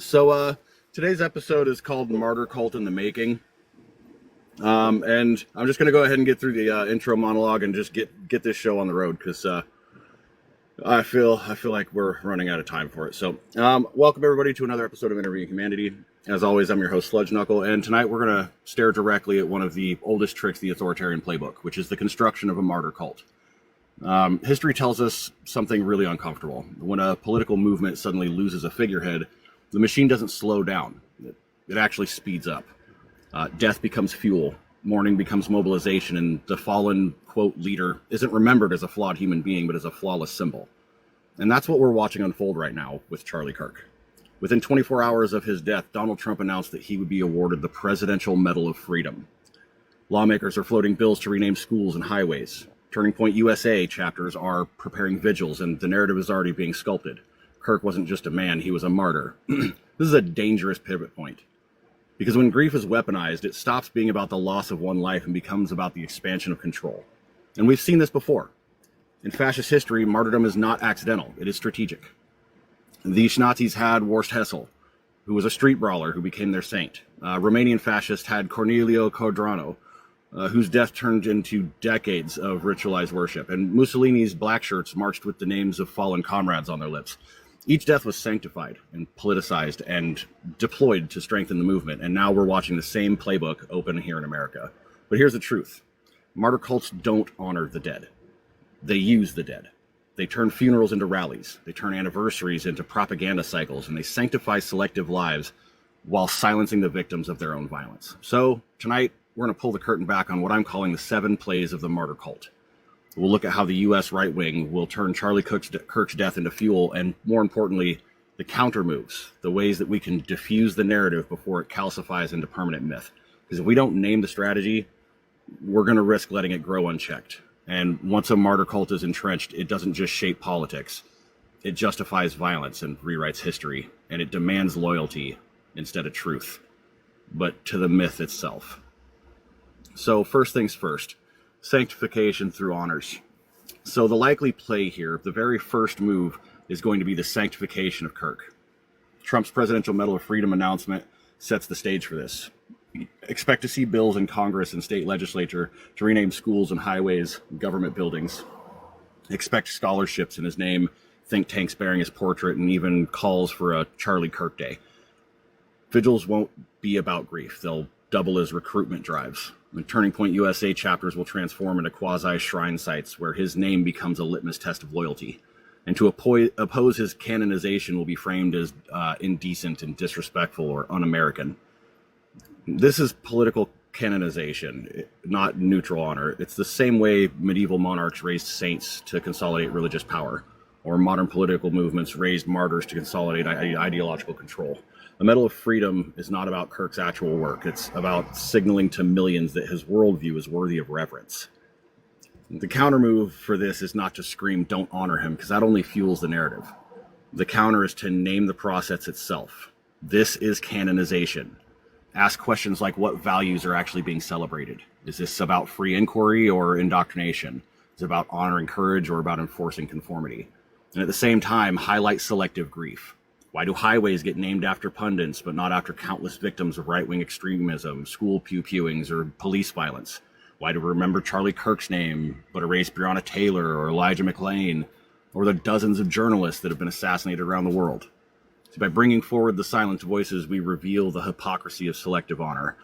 So today's episode is called Martyr Cult in the Making. And I'm just going to go ahead and get through the intro monologue and just get this show on the road because I feel like we're running out of time for it. So welcome everybody to another episode of Interviewing Humanity. As always, I'm your host Sludge Knuckle, and tonight we're going to stare directly at one of the oldest tricks of the authoritarian playbook, which is the construction of a martyr cult. History tells us something really uncomfortable. When a political movement suddenly loses a figurehead, the machine doesn't slow down. It actually speeds up. Death becomes fuel, mourning becomes mobilization, and the fallen, quote, leader isn't remembered as a flawed human being, but as a flawless symbol. And that's what we're watching unfold right now with Charlie Kirk. Within 24 hours of his death, Donald Trump announced that he would be awarded the Presidential Medal of Freedom. Lawmakers are floating bills to rename schools and highways. Turning Point USA chapters are preparing vigils, and the narrative is already being sculpted. Kirk wasn't just a man, he was a martyr. This is a dangerous pivot point. Because when grief is weaponized, it stops being about the loss of one life and becomes about the expansion of control. And we've seen this before. In fascist history, martyrdom is not accidental, it is strategic. The Nazis had Horst Hessel, who was a street brawler who became their saint. Romanian fascists had Cornelio Codrano, whose death turned into decades of ritualized worship. And Mussolini's black shirts marched with the names of fallen comrades on their lips. Each death was sanctified and politicized and deployed to strengthen the movement. And now we're watching the same playbook open here in America. But here's the truth. Martyr cults don't honor the dead. They use the dead. They turn funerals into rallies. They turn anniversaries into propaganda cycles. And they sanctify selective lives while silencing the victims of their own violence. So tonight, we're going to pull the curtain back on what I'm calling the 7 plays of the martyr cult. We'll look at how the U.S. right wing will turn Charlie Kirk's death into fuel, and more importantly, the counter moves, the ways that we can diffuse the narrative before it calcifies into permanent myth. Because if we don't name the strategy, we're going to risk letting it grow unchecked. And once a martyr cult is entrenched, it doesn't just shape politics. It justifies violence and rewrites history, and it demands loyalty instead of truth, but to the myth itself. So first things first, sanctification through honors. So the likely play here, the very first move, is going to be the sanctification of Kirk. Trump's Presidential Medal of Freedom announcement sets the stage for this. Expect to see bills in Congress and state legislature to rename schools and highways, government buildings. Expect scholarships in his name, think tanks bearing his portrait, and even calls for a Charlie Kirk Day. Vigils won't be about grief. They'll double as recruitment drives. The Turning Point USA chapters will transform into quasi-shrine sites where his name becomes a litmus test of loyalty. And to oppose his canonization will be framed as indecent and disrespectful or un-American. This is political canonization, not neutral honor. It's the same way medieval monarchs raised saints to consolidate religious power, or modern political movements raised martyrs to consolidate ideological control. The Medal of Freedom is not about Kirk's actual work. It's about signaling to millions that his worldview is worthy of reverence. The counter move for this is not to scream, "Don't honor him," because that only fuels the narrative. The counter is to name the process itself. This is canonization. Ask questions like, what values are actually being celebrated? Is this about free inquiry or indoctrination? Is it about honoring courage or about enforcing conformity? And at the same time, highlight selective grief. Why do highways get named after pundits, but not after countless victims of right-wing extremism, school pew-pewings, or police violence? Why do we remember Charlie Kirk's name, but erase Breonna Taylor or Elijah McClain, or the dozens of journalists that have been assassinated around the world? So by bringing forward the silent voices, we reveal the hypocrisy of selective honor.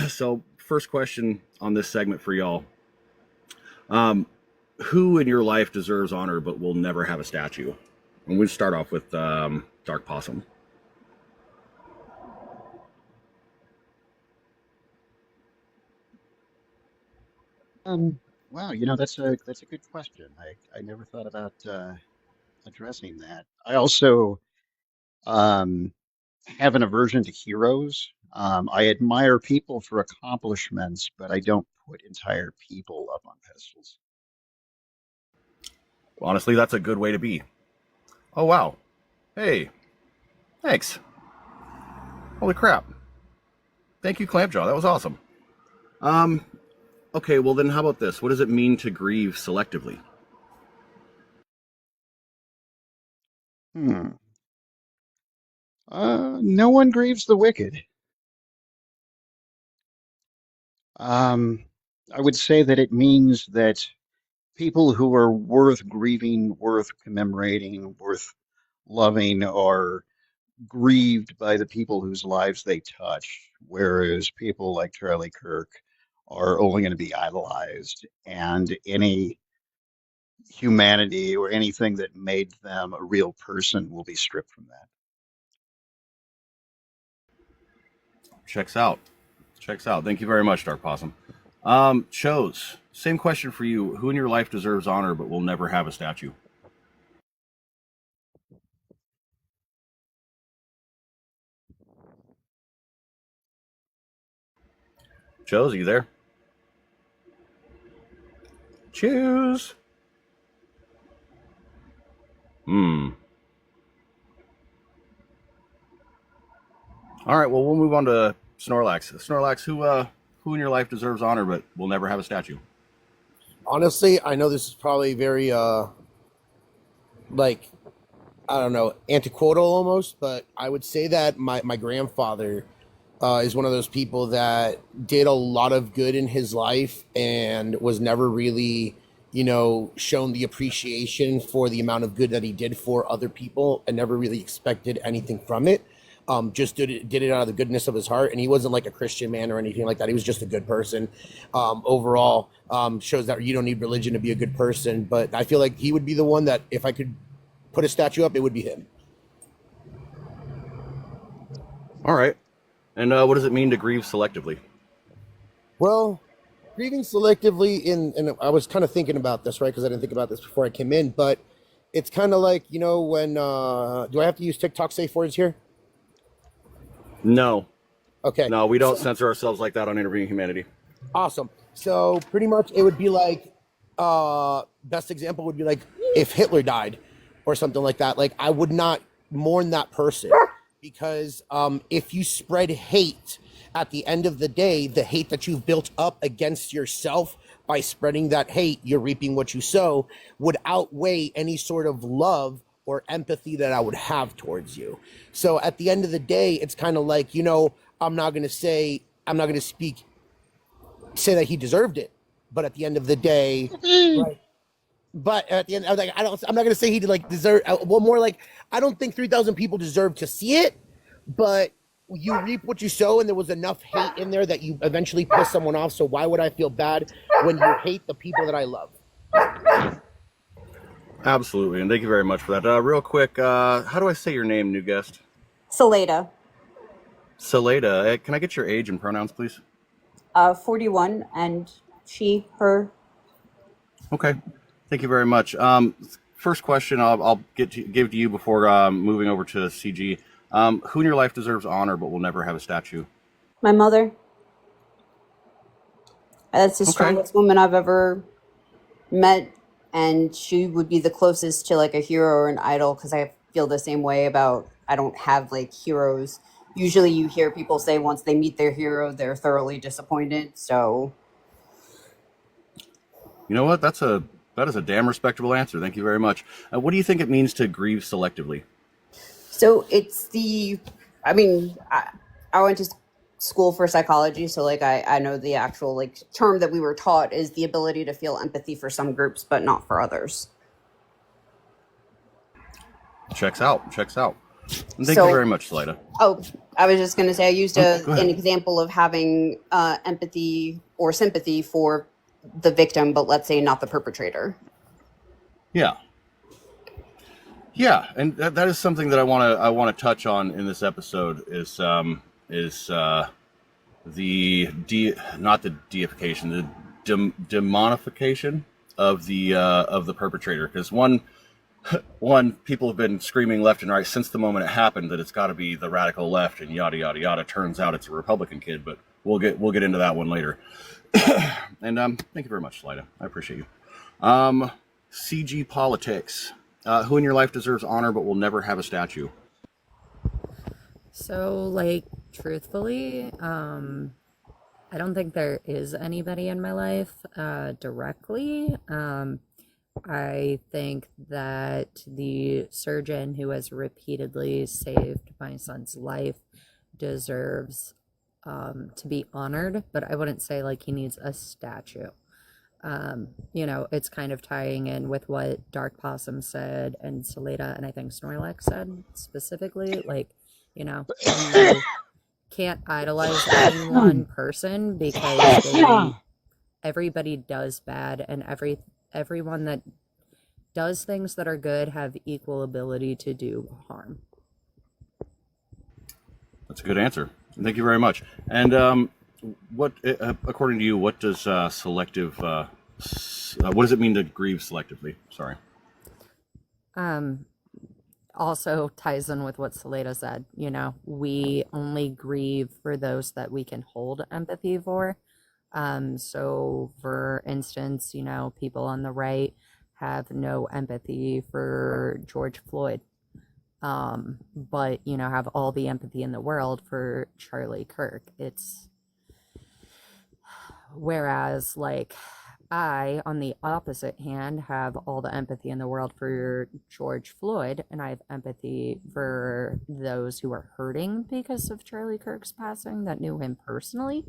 So, first question on this segment for y'all. Who in your life deserves honor but will never have a statue? And we'll start off with Dark Possum. Wow, that's a good question. I never thought about addressing that. I also um, have an aversion to heroes. I admire people for accomplishments, but I don't put entire people up on pedestals. Honestly, that's a good way to be. Oh, wow. Hey, thanks. Holy crap. Thank you, Clampjaw. That was awesome. Um, okay, well then how about this? What does it mean to grieve selectively? Hmm. No one grieves the wicked. Um, I would say that it means that people who are worth grieving, worth commemorating, worth loving are grieved by the people whose lives they touch, whereas people like Charlie Kirk are only going to be idolized, and any humanity or anything that made them a real person will be stripped from that. Checks out. Checks out. Thank you very much, Dark Possum. Chose. Same question for you. Who in your life deserves honor but will never have a statue? Chose, are you there? Choose. Hmm. All right. Well, we'll move on to Snorlax. Snorlax, who in your life deserves honor but will never have a statue? Honestly, I know this is probably very like I don't know, antiquatal almost, but I would say that my grandfather is one of those people that did a lot of good in his life and was never really, shown the appreciation for the amount of good that he did for other people and never really expected anything from it. Just did it out of the goodness of his heart, and he wasn't like a Christian man or anything like that. He was just a good person. Overall, shows that you don't need religion to be a good person. But I feel like he would be the one that, if I could put a statue up, it would be him. All right. And what does it mean to grieve selectively? Well, grieving selectively and I was kind of thinking about this, right? Because I didn't think about this before I came in, but it's kind of like, when do I have to use TikTok safe words here? No. Okay. No, we don't So, censor ourselves like that on Interviewing Humanity. awesome. So pretty much it would be like best example would be like if Hitler died or something like that. Like I would not mourn that person because if you spread hate at the end of the day, the hate that you've built up against yourself by spreading that hate, you're reaping what you sow, would outweigh any sort of love or empathy that I would have towards you. So at the end of the day, it's kind of like, I'm not going to say that he deserved it, but at the end of the day, right? But at the end, I was like, I'm not gonna say he did like deserve. Well, more like I don't think 3,000 people deserve to see it, but you reap what you sow, and there was enough hate in there that you eventually piss someone off. So why would I feel bad when you hate the people that I love? Absolutely. And thank you very much for that. Real quick, how do I say your name, new guest? Saleda, Saleda. Can I get your age and pronouns, please? 41, and she, her. Okay. Thank you very much. First question I'll give to you before moving over to CG. Who in your life deserves honor but will never have a statue? My mother. That's the Okay. strongest woman I've ever met, and she would be the closest to like a hero or an idol because I feel the same way about I don't have like heroes. Usually, you hear people say once they meet their hero, they're thoroughly disappointed. So, You know what? That is a damn respectable answer. Thank you very much. What do you think it means to grieve selectively? it's the. I mean, I went to school for psychology, so like I know the actual like term that we were taught is the ability to feel empathy for some groups, but not for others. Checks out. Checks out. And thank you So very much, Saleda. Oh, I was just going to say I used Go an ahead. example of having empathy or sympathy for the victim, but let's say not the perpetrator. Yeah. Yeah, and that is something that I want to touch on in this episode is not the deification, the demonification of the perpetrator. Because one, people have been screaming left and right since the moment it happened that it's got to be the radical left and yada yada yada. Turns out it's a Republican kid, but we'll get into that one later. And thank you very much, Slida. I appreciate you. CG politics. Who in your life deserves honor but will never have a statue? So, like, truthfully, I don't think there is anybody in my life directly. I think that the surgeon who has repeatedly saved my son's life deserves to be honored, but I wouldn't say like he needs a statue. It's kind of tying in with what Dark Possum said and Saleta and I think Snorlax said specifically. Like, you can't idolize any one person because everybody does bad, and everyone that does things that are good have equal ability to do harm. That's a good answer. Thank you very much. And what, according to you, what does selective? What does it mean to grieve selectively? Sorry. Also ties in with what Saleta said. We only grieve for those that we can hold empathy for. So for instance, people on the right have no empathy for George Floyd. But have all the empathy in the world for Charlie Kirk. Whereas like I, on the opposite hand, have all the empathy in the world for George Floyd, and I have empathy for those who are hurting because of Charlie Kirk's passing that knew him personally.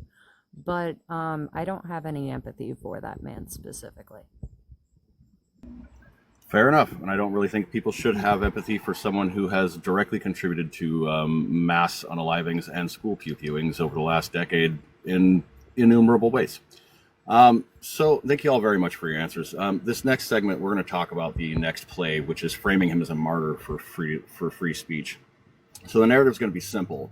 But I don't have any empathy for that man specifically. Fair enough. And I don't really think people should have empathy for someone who has directly contributed to mass unalivings and school pew-pewings over the last decade in innumerable ways. So thank you all very much for your answers. This next segment, we're going to talk about the next play, which is framing him as a martyr for free speech. So the narrative is going to be simple.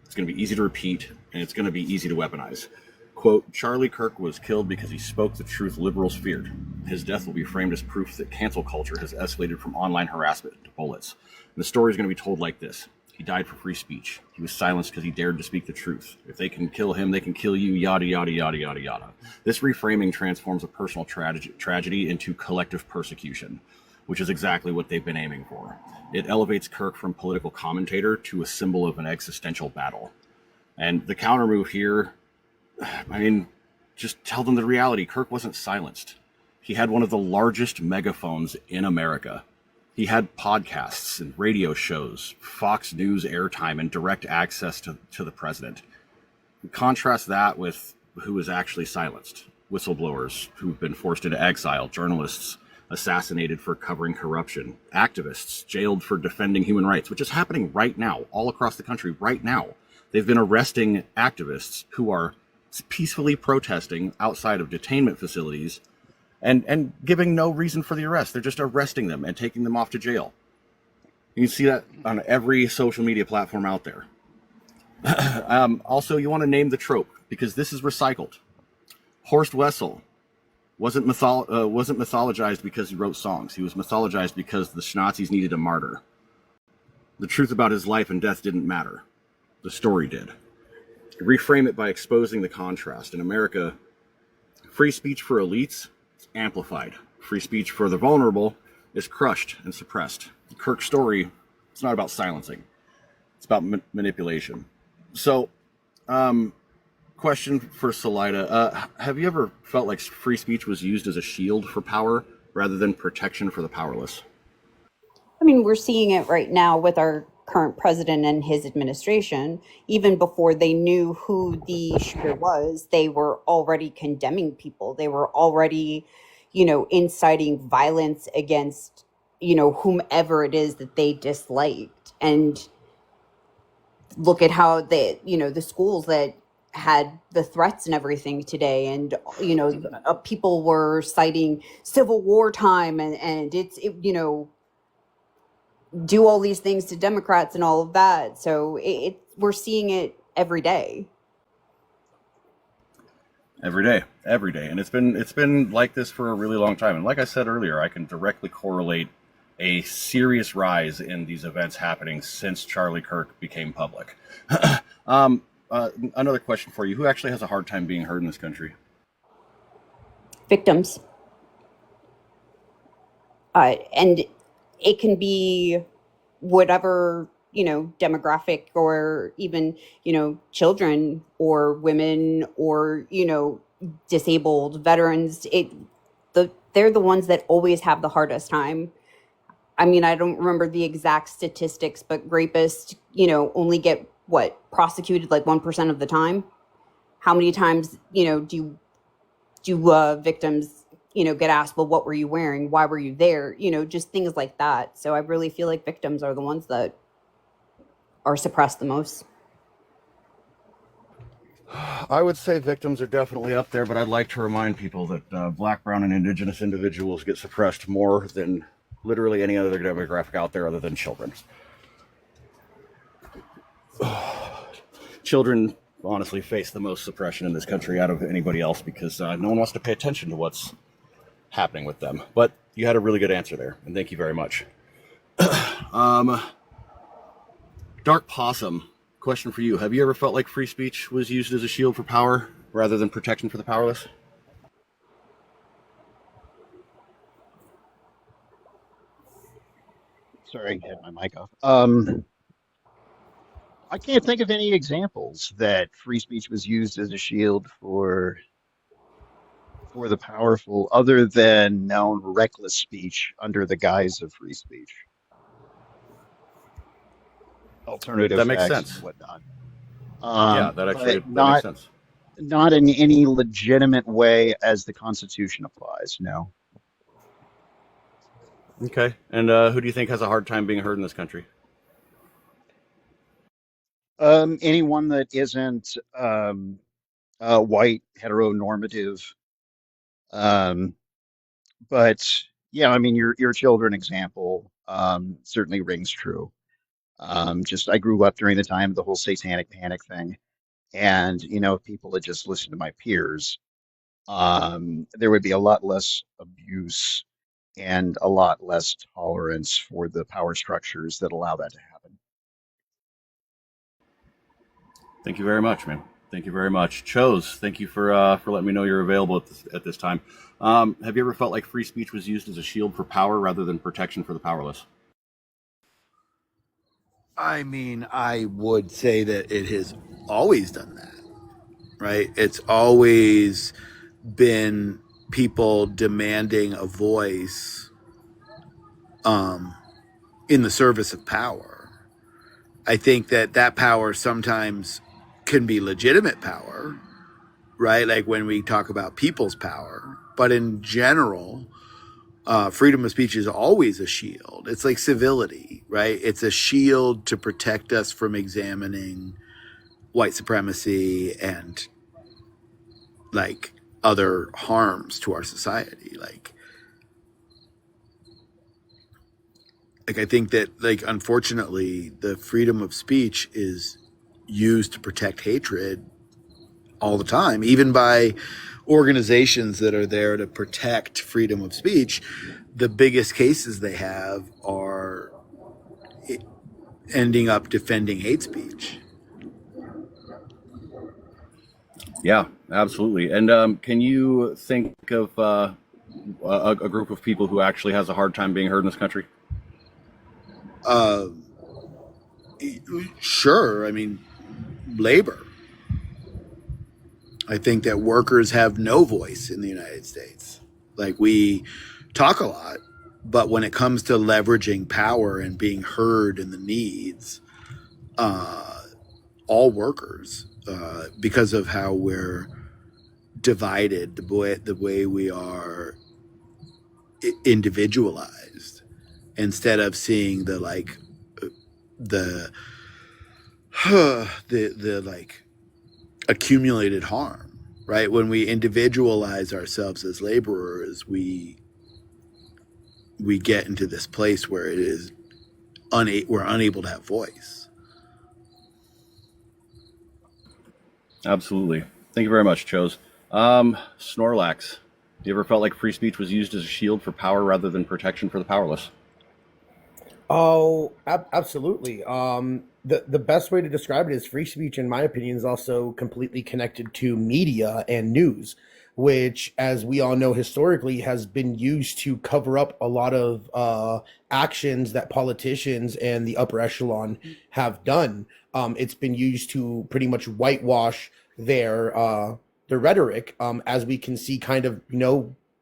It's going to be easy to repeat, and it's going to be easy to weaponize. Quote, Charlie Kirk was killed because he spoke the truth liberals feared. His death will be framed as proof that cancel culture has escalated from online harassment to bullets. And the story is going to be told like this. He died for free speech. He was silenced because he dared to speak the truth. If they can kill him, they can kill you, yada, yada, yada, yada, yada. This reframing transforms a personal tragedy into collective persecution, which is exactly what they've been aiming for. It elevates Kirk from political commentator to a symbol of an existential battle. And the counter move here, just tell them the reality. Kirk wasn't silenced. He had one of the largest megaphones in America. He had podcasts and radio shows, Fox News airtime, and direct access to the president. Contrast that with who was actually silenced. Whistleblowers who've been forced into exile, journalists assassinated for covering corruption, activists jailed for defending human rights, which is happening right now, all across the country right now. They've been arresting activists who are peacefully protesting outside of detainment facilities and giving no reason for the arrest. They're just arresting them and taking them off to jail. You can see that on every social media platform out there. Also, you want to name the trope because this is recycled. Horst Wessel wasn't mythologized because he wrote songs. He was mythologized because the Nazis needed a martyr. The truth about his life and death didn't matter. The story did. Reframe it by exposing the contrast. In America, free speech for elites is amplified. Free speech for the vulnerable is crushed and suppressed. Kirk's story, it's not about silencing. It's about manipulation. So, question for Salida. Have you ever felt like free speech was used as a shield for power rather than protection for the powerless? I mean, we're seeing it right now with our current president and his administration. Even before they knew who the shooter was, they were already condemning people. They were already, inciting violence against, whomever it is that they disliked. And look at how the schools that had the threats and everything today. And, people were citing Civil War time and do all these things to Democrats and all of that. So we're seeing it every day. Every day. And it's been like this for a really long time. And like I said earlier, I can directly correlate a serious rise in these events happening since Charlie Kirk became public. Another question for you. Who actually has a hard time being heard in this country? Victims. And it can be whatever, demographic, or even, children or women or, disabled veterans. they're the ones that always have the hardest time. I mean, I don't remember the exact statistics, but rapists, only get prosecuted like 1% of the time. How many times, do victims, get asked, well, what were you wearing? Why were you there? Just things like that. So I really feel like victims are the ones that are suppressed the most. I would say victims are definitely up there, but I'd like to remind people that Black, Brown, and Indigenous individuals get suppressed more than literally any other demographic out there other than children. Children honestly face the most suppression in this country out of anybody else because no one wants to pay attention to what's happening with them. But you had a really good answer there, and thank you very much. Dark Possum, question for you. Have you ever felt like free speech was used as a shield for power rather than protection for the powerless? Sorry, I had my mic off. I can't think of any examples that free speech was used as a shield for the powerful, other than known reckless speech under the guise of free speech, alternative That makes facts sense. and whatnot. Yeah, that makes sense. Not in any legitimate way as the Constitution applies. No. Okay. And who do you think has a hard time being heard in this country? Anyone that isn't white, heteronormative. Um, but yeah, I mean, your children example certainly rings true. Just I grew up during the time of the whole satanic panic thing, and if people had just listened to my peers, there would be a lot less abuse and a lot less tolerance for the power structures that allow that to happen. Thank you very much, man. Thank you very much. Chose, thank you for letting me know you're available at this time. Have you ever felt like free speech was used as a shield for power rather than protection for the powerless? I mean, I would say that it has always done that, right? It's always been people demanding a voice in the service of power. I think that power sometimes can be legitimate power, right? Like when we talk about people's power. But in general, freedom of speech is always a shield. It's like civility, right? It's a shield to protect us from examining white supremacy and like other harms to our society. Like I think that unfortunately the freedom of speech is used to protect hatred all the time, even by organizations that are there to protect freedom of speech. The biggest cases they have are ending up defending hate speech. Yeah, absolutely. And can you think of a group of people who actually has a hard time being heard in this country? Sure. I mean, labor. I think that workers have no voice in the United States. Like we talk a lot, but when it comes to leveraging power and being heard in the needs, all workers, because of how we're divided, the way we are individualized, instead of seeing the the like accumulated harm, right? When we individualize ourselves as laborers, we get into this place where it is we're unable to have voice. Absolutely. Thank you very much, Chose. Snorlax, you ever felt like free speech was used as a shield for power rather than protection for the powerless? Oh, absolutely. The best way to describe it is free speech, in my opinion, is also completely connected to media and news, which, as we all know, historically has been used to cover up a lot of actions that politicians and the upper echelon have done. It's been used to pretty much whitewash their rhetoric, as we can see, kind of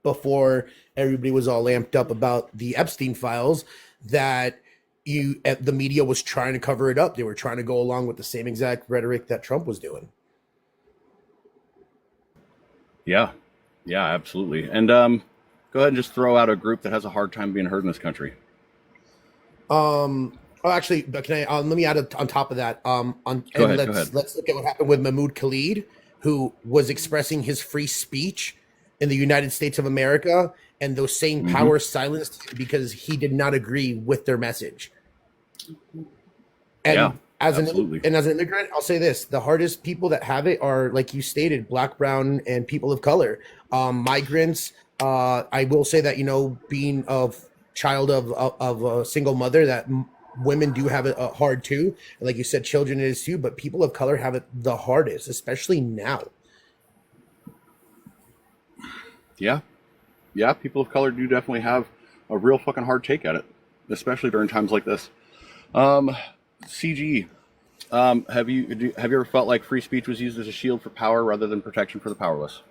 before everybody was all amped up about the Epstein files, that the media was trying to cover it up. They were trying to go along with the same exact rhetoric that Trump was doing. Yeah, absolutely. And go ahead and just throw out a group that has a hard time being heard in this country. Oh, actually, but can I? Let me add on top of that. Go ahead. Let's look at what happened with Mahmoud Khalid, who was expressing his free speech in the United States of America, and those same powers silenced him because he did not agree with their message. And as an immigrant, I'll say this: the hardest people that have it are, like you stated, Black, brown, and people of color, migrants. I will say that, being a child of a single mother, that women do have it hard too. And like you said, children it is too, but people of color have it the hardest, especially now. Yeah, people of color do definitely have a real fucking hard take at it, especially during times like this. CG, have you ever felt like free speech was used as a shield for power rather than protection for the powerless?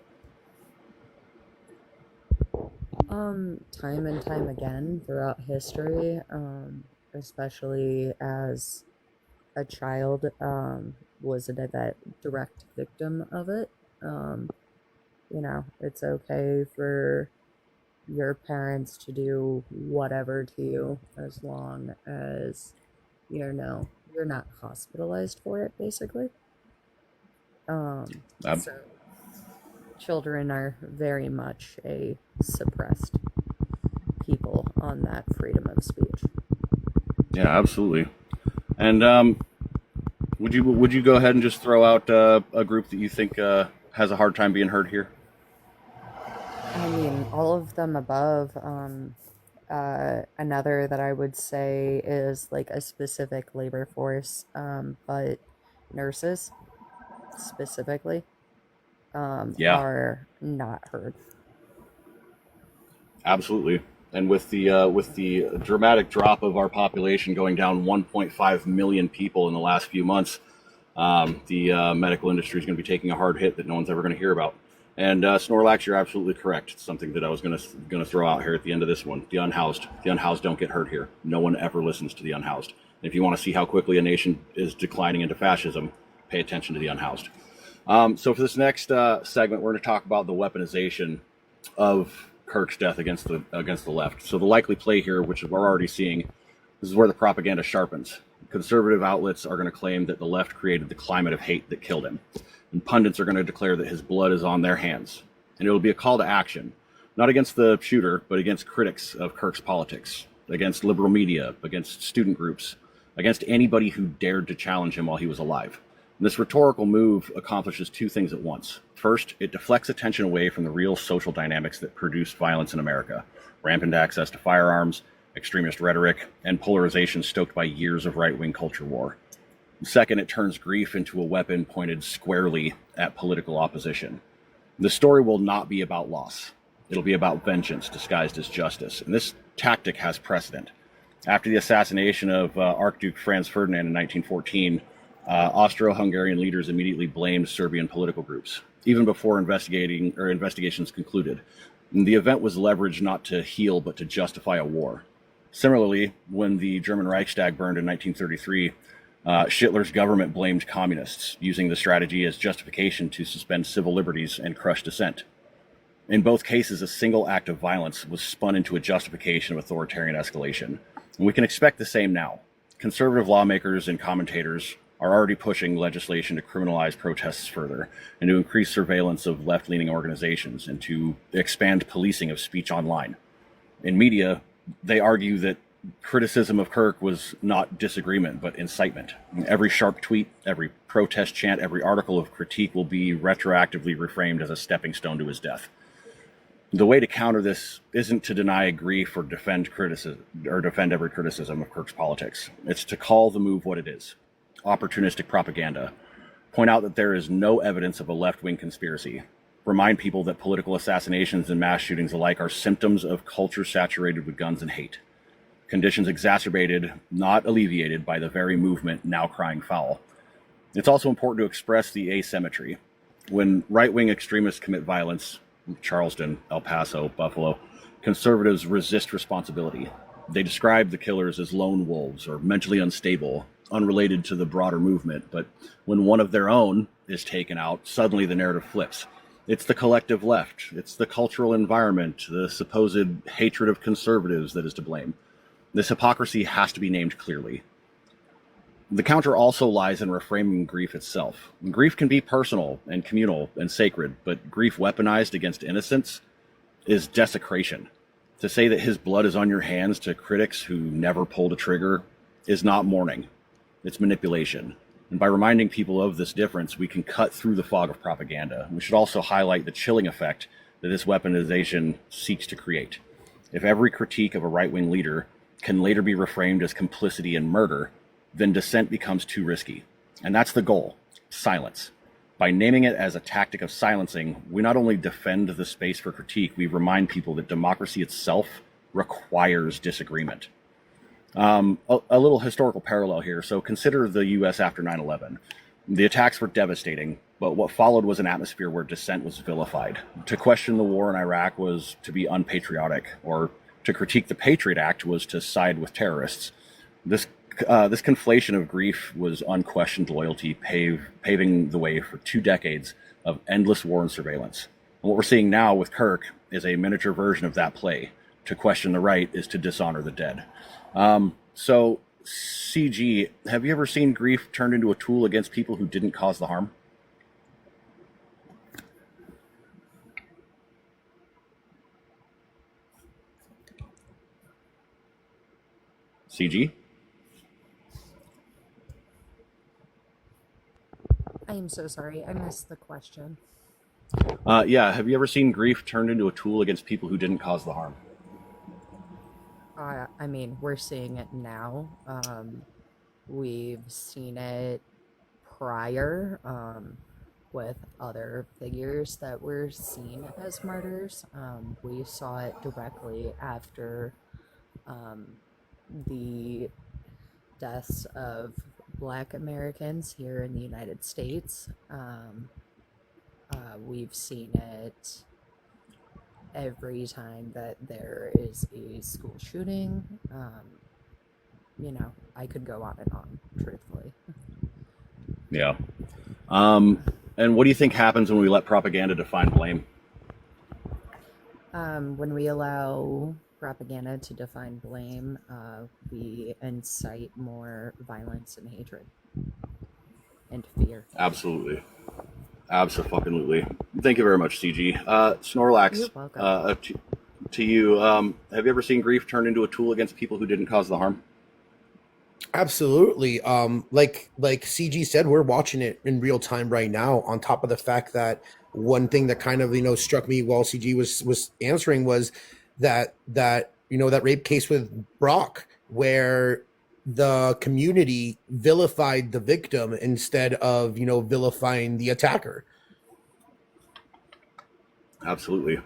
Time and time again throughout history, especially as a child, was a direct victim of it. It's okay for your parents to do whatever to you as long as, you're not hospitalized for it, basically. So children are very much a suppressed people on that freedom of speech. Yeah, absolutely. And would you go ahead and just throw out a group that you think has a hard time being heard here? I mean, all of them above. Another that I would say is like a specific labor force, but nurses specifically are not heard. Absolutely. And with the dramatic drop of our population going down 1.5 million people in the last few months, the medical industry is going to be taking a hard hit that no one's ever going to hear about. And Snorlax, you're absolutely correct. It's something that I was going to throw out here at the end of this one. The unhoused don't get heard here. No one ever listens to the unhoused. And if you want to see how quickly a nation is declining into fascism, pay attention to the unhoused. So for this next segment, we're going to talk about the weaponization of Kirk's death against the left. So the likely play here, which we're already seeing, this is where the propaganda sharpens. Conservative outlets are going to claim that the left created the climate of hate that killed him. And pundits are going to declare that his blood is on their hands. And it will be a call to action, not against the shooter, but against critics of Kirk's politics, against liberal media, against student groups, against anybody who dared to challenge him while he was alive. And this rhetorical move accomplishes two things at once. First, it deflects attention away from the real social dynamics that produced violence in America: rampant access to firearms, extremist rhetoric, and polarization stoked by years of right-wing culture war. Second, it turns grief into a weapon pointed squarely at political opposition. The story will not be about loss. It'll be about vengeance disguised as justice. And this tactic has precedent. After the assassination of Archduke Franz Ferdinand in 1914, Austro-Hungarian leaders immediately blamed Serbian political groups, even before investigations concluded. And the event was leveraged not to heal, but to justify a war. Similarly, when the German Reichstag burned in 1933, Hitler's government blamed communists, using the strategy as justification to suspend civil liberties and crush dissent. In both cases, a single act of violence was spun into a justification of authoritarian escalation. And we can expect the same now. Conservative lawmakers and commentators are already pushing legislation to criminalize protests further and to increase surveillance of left-leaning organizations and to expand policing of speech online. In media, they argue that criticism of Kirk was not disagreement, but incitement. Every sharp tweet, every protest chant, every article of critique will be retroactively reframed as a stepping stone to his death. The way to counter this isn't to deny grief or defend every criticism of Kirk's politics. It's to call the move what it is: opportunistic propaganda. Point out that there is no evidence of a left-wing conspiracy. Remind people that political assassinations and mass shootings alike are symptoms of culture saturated with guns and hate. Conditions exacerbated, not alleviated, by the very movement now crying foul. It's also important to express the asymmetry. When right-wing extremists commit violence, Charleston, El Paso, Buffalo, conservatives resist responsibility. They describe the killers as lone wolves or mentally unstable, unrelated to the broader movement. But when one of their own is taken out, suddenly the narrative flips. It's the collective left. It's the cultural environment, the supposed hatred of conservatives that is to blame. This hypocrisy has to be named clearly. The counter also lies in reframing grief itself. Grief can be personal and communal and sacred, but grief weaponized against innocence is desecration. To say that his blood is on your hands to critics who never pulled a trigger is not mourning. It's manipulation. And by reminding people of this difference, we can cut through the fog of propaganda. We should also highlight the chilling effect that this weaponization seeks to create. If every critique of a right-wing leader can later be reframed as complicity in murder, then dissent becomes too risky. And that's the goal: silence. By naming it as a tactic of silencing, we not only defend the space for critique, we remind people that democracy itself requires disagreement. A little historical parallel here. So consider the U.S. after 9/11. The attacks were devastating, but what followed was an atmosphere where dissent was vilified. To question the war in Iraq was to be unpatriotic, or to critique the Patriot Act was to side with terrorists. This conflation of grief was unquestioned loyalty, paving the way for 2 decades of endless war and surveillance. And what we're seeing now with Kirk is a miniature version of that play. To question the right is to dishonor the dead. So, CG, have you ever seen grief turned into a tool against people who didn't cause the harm? CG? I am so sorry. I missed the question. Yeah, have you ever seen grief turned into a tool against people who didn't cause the harm? I mean, we're seeing it now. We've seen it prior with other figures that were seen as martyrs. We saw it directly after the deaths of Black Americans here in the United States. We've seen it every time that there is a school shooting. I could go on and on, truthfully. Yeah. And what do you think happens when we let propaganda define blame? When we allow propaganda to define blame, we incite more violence and hatred and fear. Absolutely. Absolutely. Thank you very much, CG. Snorlax, You're welcome. to you, have you ever seen grief turned into a tool against people who didn't cause the harm? Absolutely. Like CG said, we're watching it in real time right now. On top of the fact that one thing that kind of struck me while CG was answering was that rape case with Brock, where the community vilified the victim instead of vilifying the attacker. Absolutely.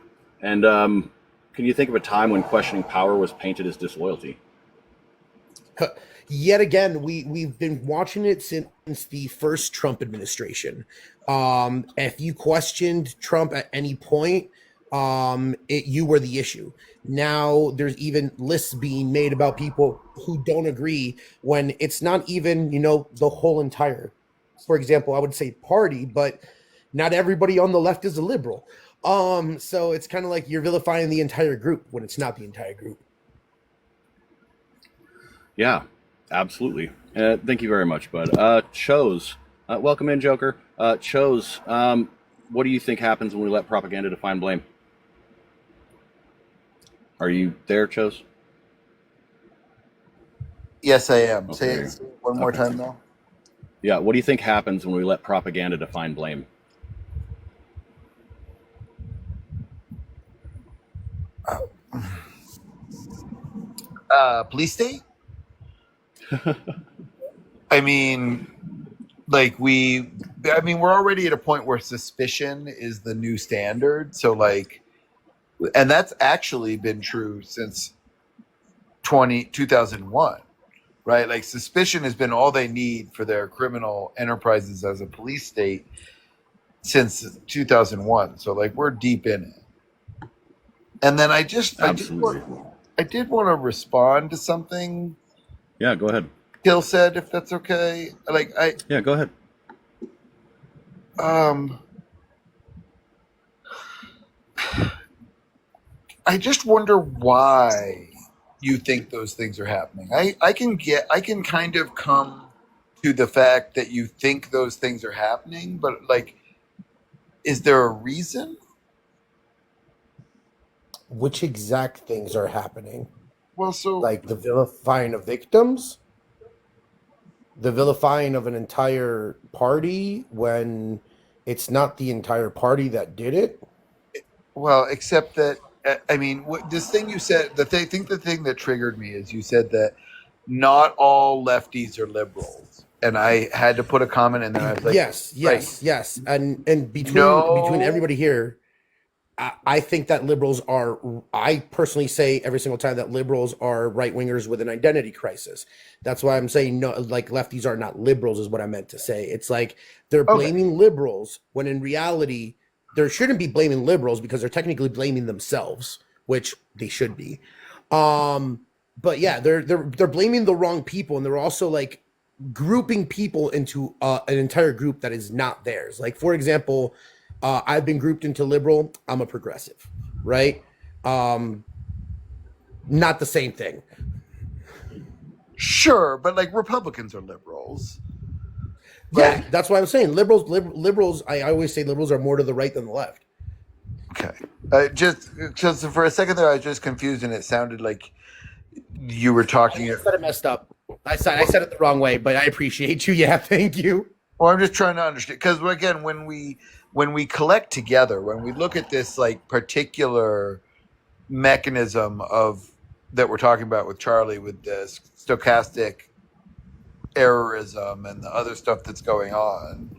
And can you think of a time when questioning power was painted as disloyalty? Yet again, we've been watching it since the first Trump administration. If you questioned Trump at any point, you were the issue. Now there's even lists being made about people who don't agree when it's not even the whole entire, for example, I would say party, but not everybody on the left is a liberal. So it's kind of like you're vilifying the entire group when it's not the entire group. Yeah, absolutely. Thank you very much, bud. Chose, welcome in, Joker. Chose, what do you think happens when we let propaganda define blame? Are you there, Chose? Yes, I am. Okay. Say it one more time, though. Yeah, what do you think happens when we let propaganda define blame? Police state? I mean, we're already at a point where suspicion is the new standard. So, and that's actually been true since 2001, right? Suspicion has been all they need for their criminal enterprises as a police state since 2001. So, we're deep in it. And then I Absolutely. did want to respond to something Yeah, go ahead. Gil said, if that's okay. Yeah, go ahead. Um, I just wonder why you think those things are happening. I can kind of come to the fact that you think those things are happening, but like, is there a reason? Which exact things are happening? Well, so Like the vilifying of victims, the vilifying of an entire party when it's not the entire party that did it. well, except that I mean, this thing you said, the thing that triggered me is you said that not all lefties are liberals, and I had to put a comment in there. I was like, Yes, right, yes, and between no, everybody here, I think that liberals are. I personally say every single time that liberals are right wingers with an identity crisis. That's why I'm saying no. Like lefties are not liberals is what I meant to say. It's like they're okay, blaming liberals when in reality they shouldn't be blaming liberals because they're technically blaming themselves, which they should be. But yeah, they're blaming the wrong people, and they're also like grouping people into an entire group that is not theirs. Like for example, I've been grouped into liberal. I'm a progressive, right? Not the same thing. sure, but like Republicans are liberals. Yeah, Like, that's why I'm saying liberals. I always say liberals are more to the right than the left. okay, just for a second there, I was just confused, and it sounded like you were talking. I said it messed up. I said it the wrong way, but I appreciate you. Yeah, thank you. Well, I'm just trying to understand because again, when we collect together, when we look at this like particular mechanism of that we're talking about with Charlie, with the stochastic errorism and the other stuff that's going on,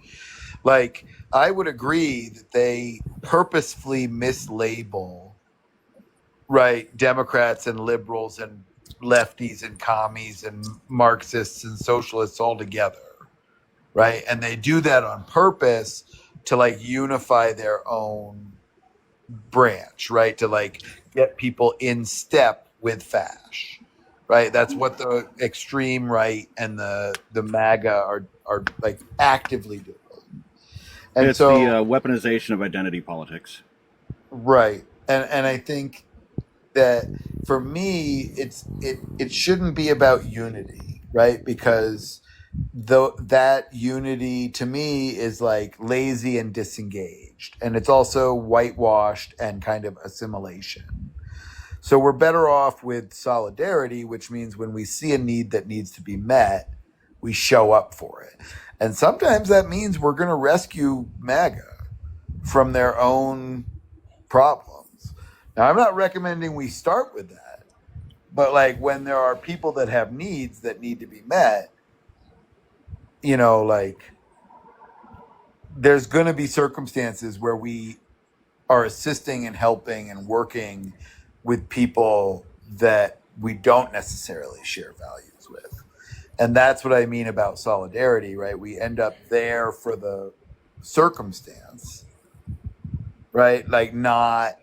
like I would agree that they purposefully mislabel, right, Democrats and liberals and lefties and commies and Marxists and socialists all together, right? And they do that on purpose to like unify their own branch, right? To like get people in step with Fash, right? That's what the extreme right and the MAGA are like actively doing. And It's so, the weaponization of identity politics. right, and I think that for me, it shouldn't be about unity, right? Because that unity to me is like lazy and disengaged, and it's also whitewashed and kind of assimilation. So we're better off with solidarity, which means when we see a need that needs to be met, we show up for it. And sometimes that means we're going to rescue MAGA from their own problems. Now, I'm not recommending we start with that, but like when there are people that have needs that need to be met, like there's going to be circumstances where we are assisting and helping and working with people that we don't necessarily share values with. And that's what I mean about solidarity, right? We end up there for the circumstance, right? Like not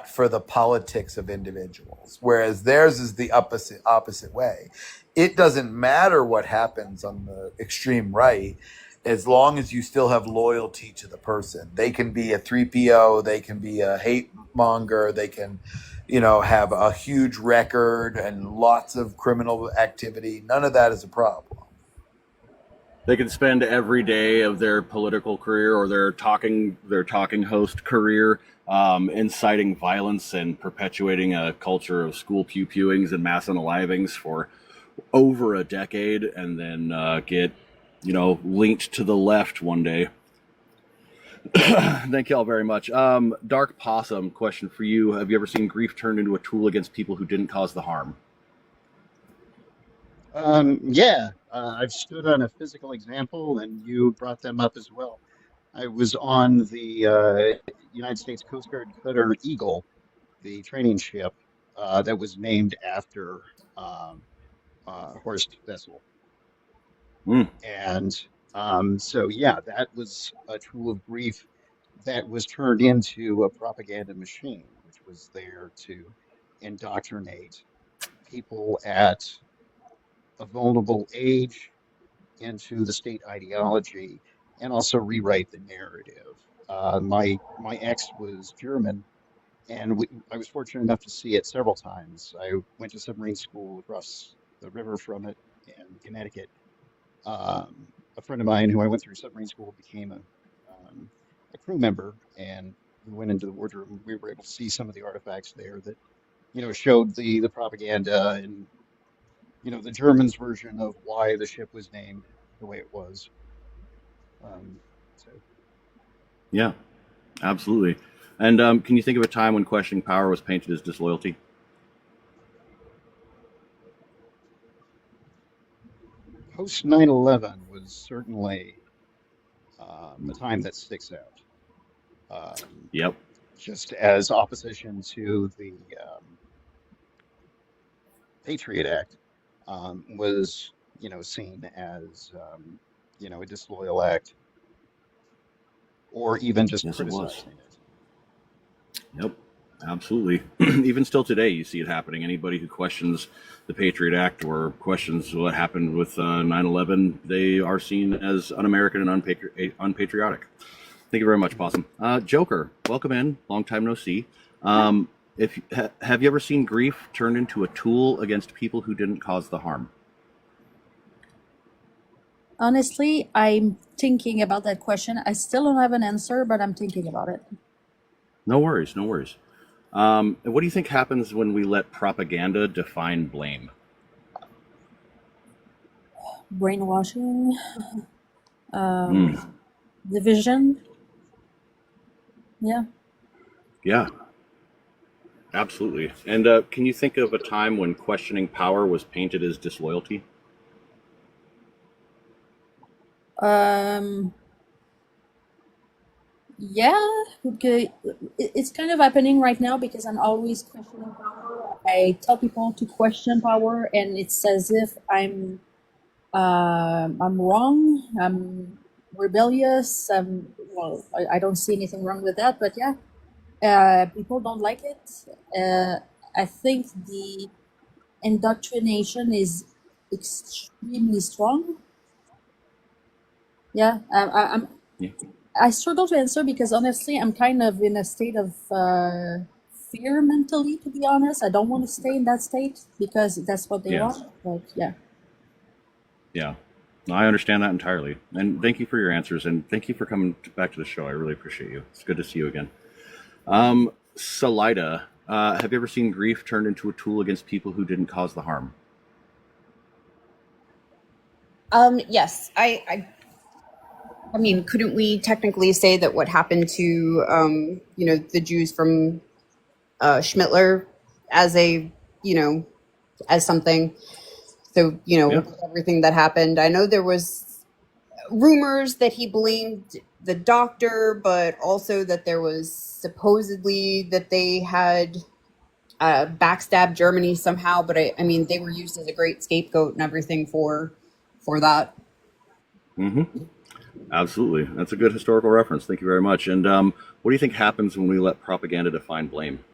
for the politics of individuals, whereas theirs is the opposite way. It doesn't matter what happens on the extreme right as long as you still have loyalty to the person. They can be a 3PO, they can be a hate monger, they can have a huge record and lots of criminal activity. None of that is a problem. They can spend every day of their political career or their talking host career inciting violence and perpetuating a culture of school pew-pewings and mass unalivings for over a decade, and then get linked to the left one day. Thank y'all very much. Dark Possum, question for you: have you ever seen grief turned into a tool against people who didn't cause the harm? Yeah, I've stood on a physical example, and you brought them up as well. I was on the United States Coast Guard cutter Eagle, the training ship that was named after Horst Wessel. Mm. And so, yeah, that was a tool of grief that was turned into a propaganda machine, which was there to indoctrinate people at a vulnerable age into the state ideology and also rewrite the narrative. My ex was German, and I was fortunate enough to see it several times. I went to submarine school across the river from it in Connecticut. A friend of mine who I went through submarine school became a crew member, and we went into the wardroom. We were able to see some of the artifacts there that, showed the propaganda and, the Germans' version of why the ship was named the way it was. So Yeah, absolutely. And can you think of a time when questioning power was painted as disloyalty? post 9/11 was certainly a time that sticks out. Yep. Just as opposition to the Patriot Act was, seen as, a disloyal act or even just Yes, it was. criticizing it. Yep, absolutely. Even still today, you see it happening. Anybody who questions the Patriot Act or questions what happened with 9/11, they are seen as un-American and unpatriotic. Thank you very much, Possum. Joker, welcome in. Long time no see. Have you ever seen grief turned into a tool against people who didn't cause the harm? Honestly, I'm thinking about that question. I still don't have an answer, but I'm thinking about it. No worries, no worries. What do you think happens when we let propaganda define blame? Brainwashing, Mm, division. Yeah. yeah, absolutely. And can you think of a time when questioning power was painted as disloyalty? Um, yeah. Okay. It's kind of happening right now because I'm always questioning power. I tell people to question power, and it's as if I'm wrong. I'm rebellious. Well, I don't see anything wrong with that, but yeah, people don't like it. I think the indoctrination is extremely strong. Yeah, Yeah. I struggle to answer because honestly, I'm kind of in a state of fear mentally. To be honest, I don't want to stay in that state because that's what they Yes. want. But yeah. Yeah. No, I understand that entirely. And thank you for your answers, and thank you for coming back to the show. I really appreciate you. It's good to see you again. Salida, have you ever seen grief turned into a tool against people who didn't cause the harm? Yes, I mean, couldn't we technically say that what happened to, the Jews from Schmittler as a, as something? So, Yeah. everything that happened. I know there was rumors that he blamed the doctor, but also that there was supposedly that they had backstabbed Germany somehow. But I mean, they were used as a great scapegoat and everything for that. Mm-hmm. Absolutely. That's a good historical reference. Thank you very much. And what do you think happens when we let propaganda define blame?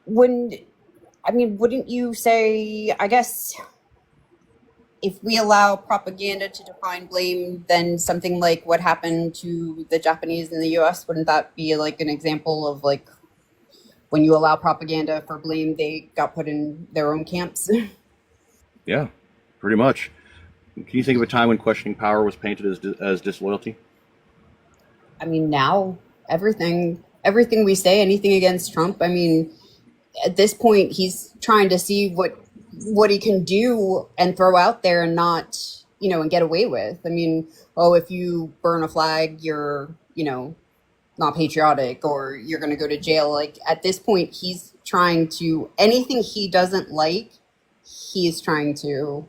Wouldn't you say, I guess, if we allow propaganda to define blame, then something like what happened to the Japanese in the US, wouldn't that be like an example of like when you allow propaganda for blame, they got put in their own camps? Yeah, pretty much. Can you think of a time when questioning power was painted as disloyalty? I mean, now everything we say, anything against Trump, I mean, at this point he's trying to see what he can do and throw out there and not, and get away with. I mean, oh, if you burn a flag, you're, not patriotic, or you're going to go to jail. Like at this point he's trying to, anything he doesn't like, he's trying to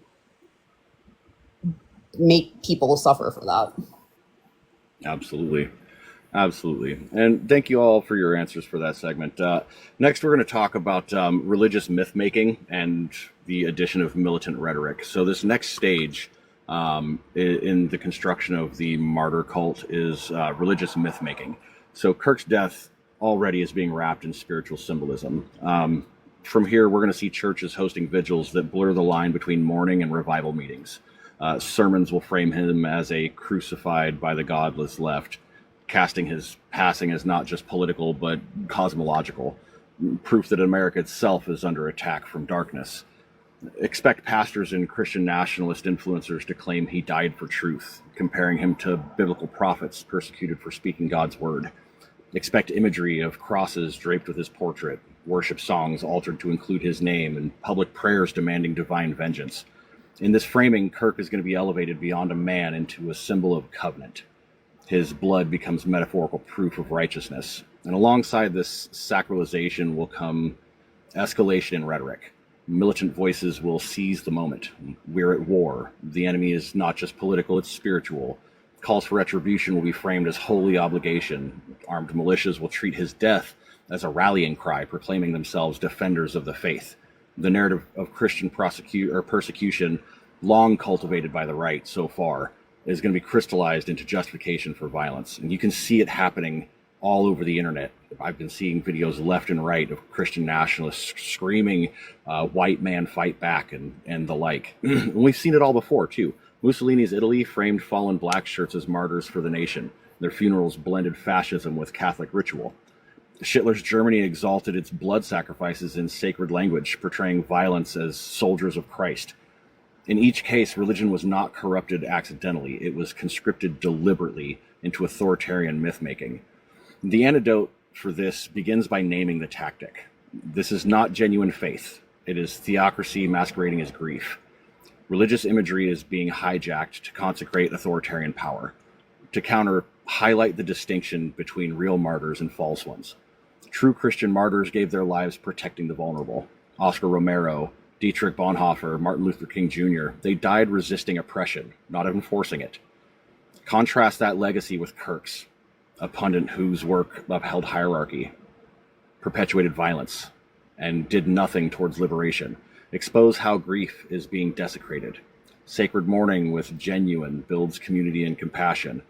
make people suffer for that. Absolutely. Absolutely. And thank you all for your answers for that segment. Next, we're going to talk about religious myth making and the addition of militant rhetoric. So, this next stage in the construction of the martyr cult is religious myth making. So, Kirk's death already is being wrapped in spiritual symbolism. From here, we're going to see churches hosting vigils that blur the line between mourning and revival meetings. Sermons will frame him as a crucified by the godless left, casting his passing as not just political but cosmological, proof that America itself is under attack from darkness. Expect pastors and Christian nationalist influencers to claim he died for truth, comparing him to biblical prophets persecuted for speaking God's word. Expect imagery of crosses draped with his portrait, worship songs altered to include his name, and public prayers demanding divine vengeance. In this framing, Kirk is going to be elevated beyond a man into a symbol of covenant. His blood becomes metaphorical proof of righteousness. And alongside this sacralization will come escalation in rhetoric. Militant voices will seize the moment. We're at war. The enemy is not just political, it's spiritual. Calls for retribution will be framed as holy obligation. Armed militias will treat his death as a rallying cry, proclaiming themselves defenders of the faith. The narrative of Christian persecution, long cultivated by the right so far, is going to be crystallized into justification for violence. And you can see it happening all over the internet. I've been seeing videos left and right of Christian nationalists screaming, white man fight back, and the like. And we've seen it all before, too. Mussolini's Italy framed fallen black shirts as martyrs for the nation. Their funerals blended fascism with Catholic ritual. Hitler's Germany exalted its blood sacrifices in sacred language, portraying violence as soldiers of Christ. In each case, religion was not corrupted accidentally. It was conscripted deliberately into authoritarian myth-making. The antidote for this begins by naming the tactic. This is not genuine faith. It is theocracy masquerading as grief. Religious imagery is being hijacked to consecrate authoritarian power. To counter, highlight the distinction between real martyrs and false ones. True Christian martyrs gave their lives protecting the vulnerable. Oscar Romero, Dietrich Bonhoeffer, Martin Luther King Jr., they died resisting oppression, not enforcing it. Contrast that legacy with Kirk's, a pundit whose work upheld hierarchy, perpetuated violence, and did nothing towards liberation. Expose how grief is being desecrated. Sacred mourning with genuine builds community and compassion.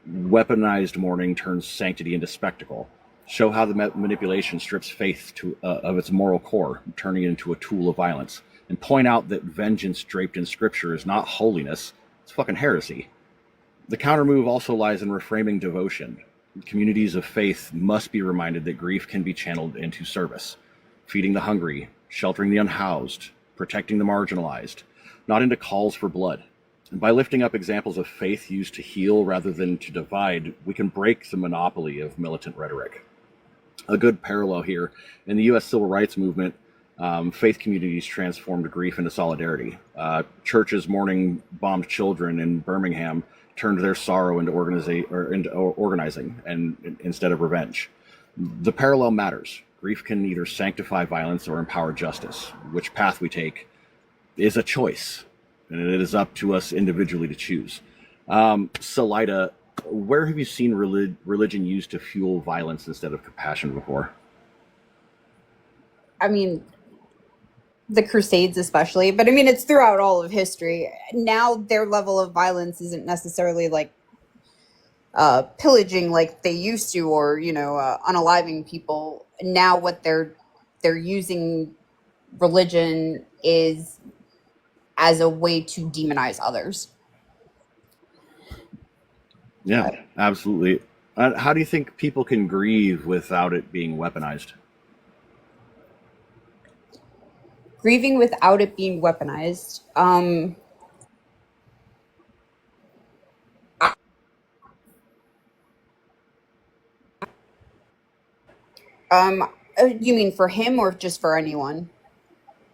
Weaponized mourning turns sanctity into spectacle. Show how the manipulation strips faith of its moral core, turning it into a tool of violence. And point out that vengeance draped in scripture is not holiness, it's fucking heresy. The countermove also lies in reframing devotion. Communities of faith must be reminded that grief can be channeled into service, feeding the hungry, sheltering the unhoused, protecting the marginalized, not into calls for blood. And by lifting up examples of faith used to heal rather than to divide, we can break the monopoly of militant rhetoric. A good parallel here, in the U.S. Civil Rights Movement, faith communities transformed grief into solidarity. Churches mourning bombed children in Birmingham turned their sorrow into organizing and instead of revenge. The parallel matters. Grief can either sanctify violence or empower justice. Which path we take is a choice, and it is up to us individually to choose. Salida, where have you seen religion used to fuel violence instead of compassion before? I mean, the Crusades especially, but I mean, it's throughout all of history. Now their level of violence isn't necessarily like pillaging like they used to, or unaliving people. Now what they're using religion is as a way to demonize others. Yeah, absolutely. How do you think people can grieve without it being weaponized? Grieving without it being weaponized. You mean for him or just for anyone?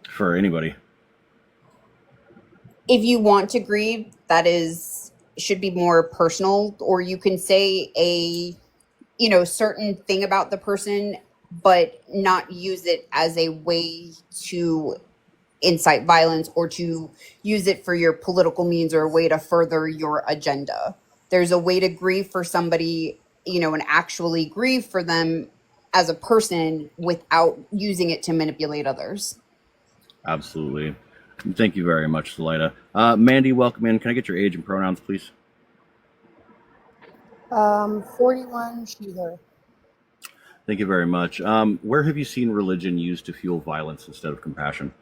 For anybody. If you want to grieve, that should be more personal, or you can say a certain thing about the person, but not use it as a way to incite violence or to use it for your political means or a way to further your agenda. There's a way to grieve for somebody, and actually grieve for them as a person without using it to manipulate others. Absolutely. Thank you very much, Salida. Mandy, welcome in. Can I get your age and pronouns, please? 41, she, her. Thank you very much. Where have you seen religion used to fuel violence instead of compassion?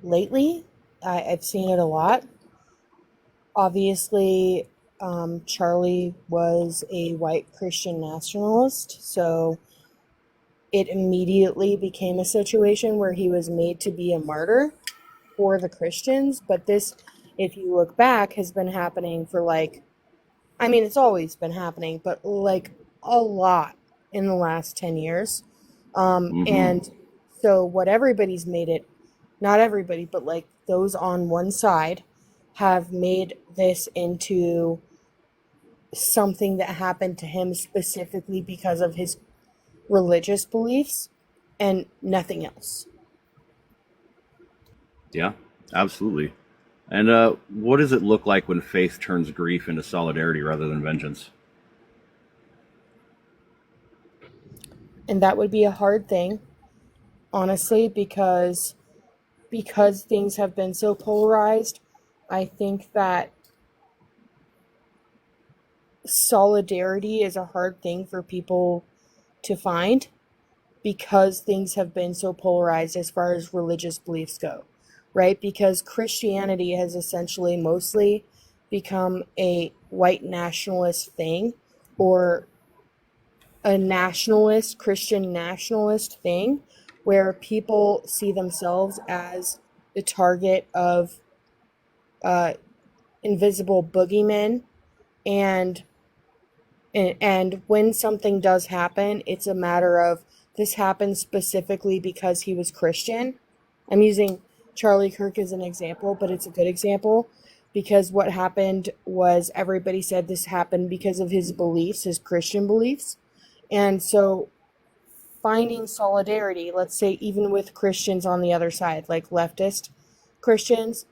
Lately, I've seen it a lot. Obviously, Charlie was a white Christian nationalist, so it immediately became a situation where he was made to be a martyr for the Christians. But this, if you look back, has been happening for it's always been happening, but like a lot in the last 10 years. Mm-hmm. And so what everybody's made it, not everybody, but like those on one side have made this into something that happened to him specifically because of his religious beliefs and nothing else. Yeah, absolutely. And what does it look like when faith turns grief into solidarity rather than vengeance? And that would be a hard thing, honestly, because things have been so polarized. I think that solidarity is a hard thing for people to find because things have been so polarized as far as religious beliefs go, right? Because Christianity has essentially mostly become a white nationalist thing, or a nationalist, Christian nationalist thing, where people see themselves as the target of uh, invisible boogeymen, and and when something does happen, it's a matter of this happened specifically because he was Christian. I'm using Charlie Kirk as an example, but it's a good example because what happened was everybody said this happened because of his beliefs, his Christian beliefs. And so finding solidarity, let's say even with Christians on the other side, like leftist Christians,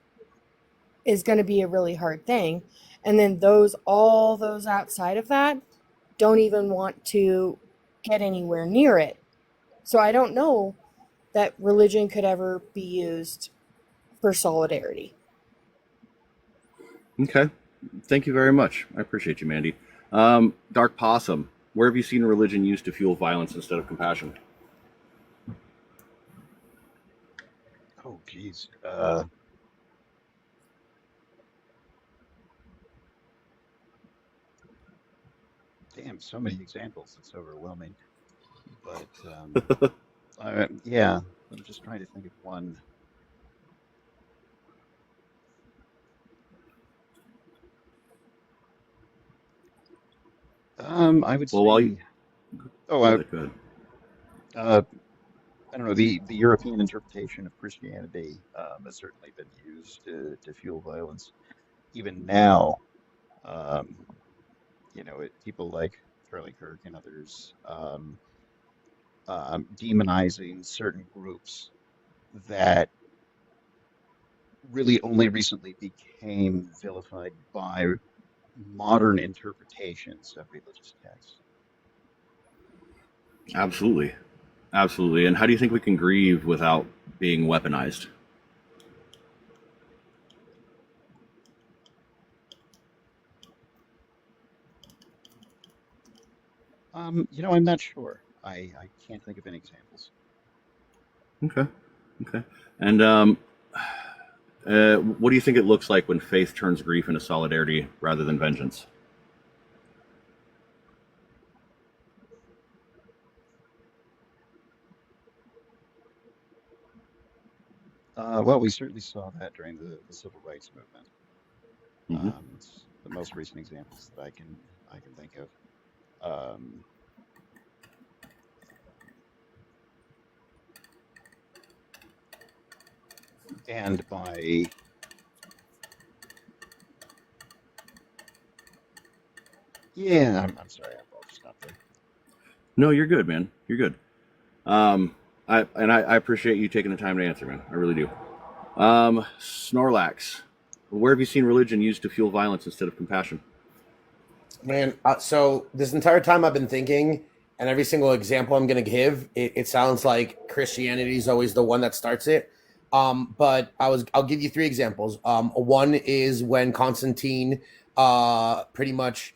is going to be a really hard thing. And then all those outside of that don't even want to get anywhere near it. So I don't know that religion could ever be used for solidarity. Okay. Thank you very much. I appreciate you, Mandy. Dark Possum, where have you seen religion used to fuel violence instead of compassion? Oh, geez. Damn, so many examples. It's overwhelming. But yeah, I'm just trying to think of one. I would Well, while you say, oh, go ahead, go ahead. uh, I don't know, the European interpretation of Christianity has certainly been used to fuel violence. Even now, um, people like Charlie Kirk and others demonizing certain groups that really only recently became vilified by modern interpretations of religious texts. Absolutely. Absolutely. And how do you think we can grieve without being weaponized? I'm not sure. I can't think of any examples. Okay. Okay. And what do you think it looks like when faith turns grief into solidarity rather than vengeance? Well, we certainly saw that during the civil rights movement. Hmm. It's the most recent examples that I can think of. Um, and by yeah, I'm sorry, I'll just stop there. No, you're good, man. You're good. I appreciate you taking the time to answer, man. I really do. Snorlax, where have you seen religion used to fuel violence instead of compassion? Man, so this entire time I've been thinking, and every single example I'm going to give, it sounds like Christianity is always the one that starts it. But I'll give you three examples. One is when Constantine pretty much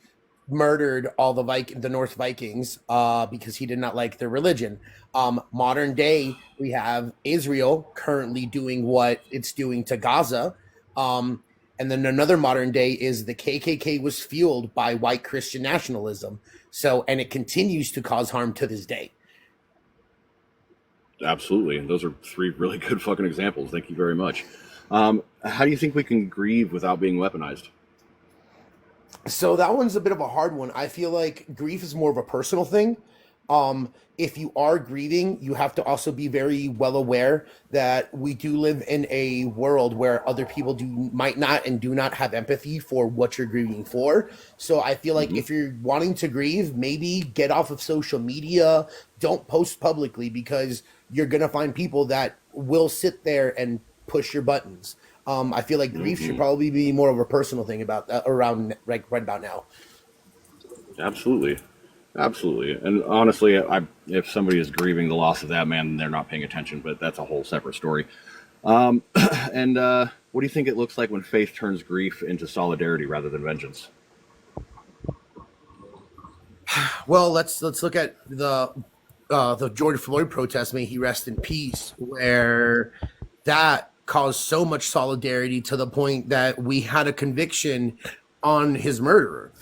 murdered all the North Vikings because he did not like their religion. Modern day, we have Israel currently doing what it's doing to Gaza. Um, and then another modern day is the KKK was fueled by white Christian nationalism. So, and it continues to cause harm to this day. Absolutely. Those are three really good fucking examples. Thank you very much. How do you think we can grieve without being weaponized? So that one's a bit of a hard one. I feel like grief is more of a personal thing. If you are grieving, you have to also be very well aware that we do live in a world where other people might not and do not have empathy for what you're grieving for. So I feel like if you're wanting to grieve, maybe get off of social media, don't post publicly, because you're gonna find people that will sit there and push your buttons. I feel like grief should probably be more of a personal thing about around right about now. Absolutely. Absolutely. And honestly, if somebody is grieving the loss of that man, they're not paying attention, but that's a whole separate story. And what do you think it looks like when faith turns grief into solidarity rather than vengeance? Well, let's look at the George Floyd protest. May he rest in peace. Where that caused so much solidarity to the point that we had a conviction on his murderer.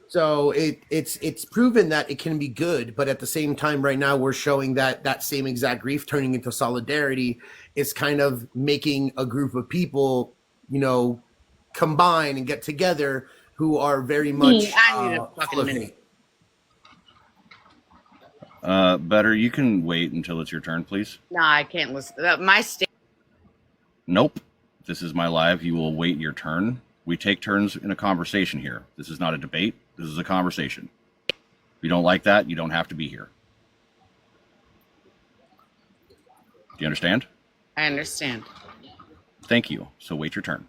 So it's proven that it can be good, but at the same time, right now we're showing that that same exact grief turning into solidarity is kind of making a group of people, combine and get together who are very much I need a full fucking of minute. hate. Better, you can wait until it's your turn, please. No, I can't listen. Nope. This is my live. You will wait your turn. We take turns in a conversation here. This is not a debate. This is a conversation. If you don't like that, you don't have to be here. Do you understand? I understand. Thank you. So wait your turn.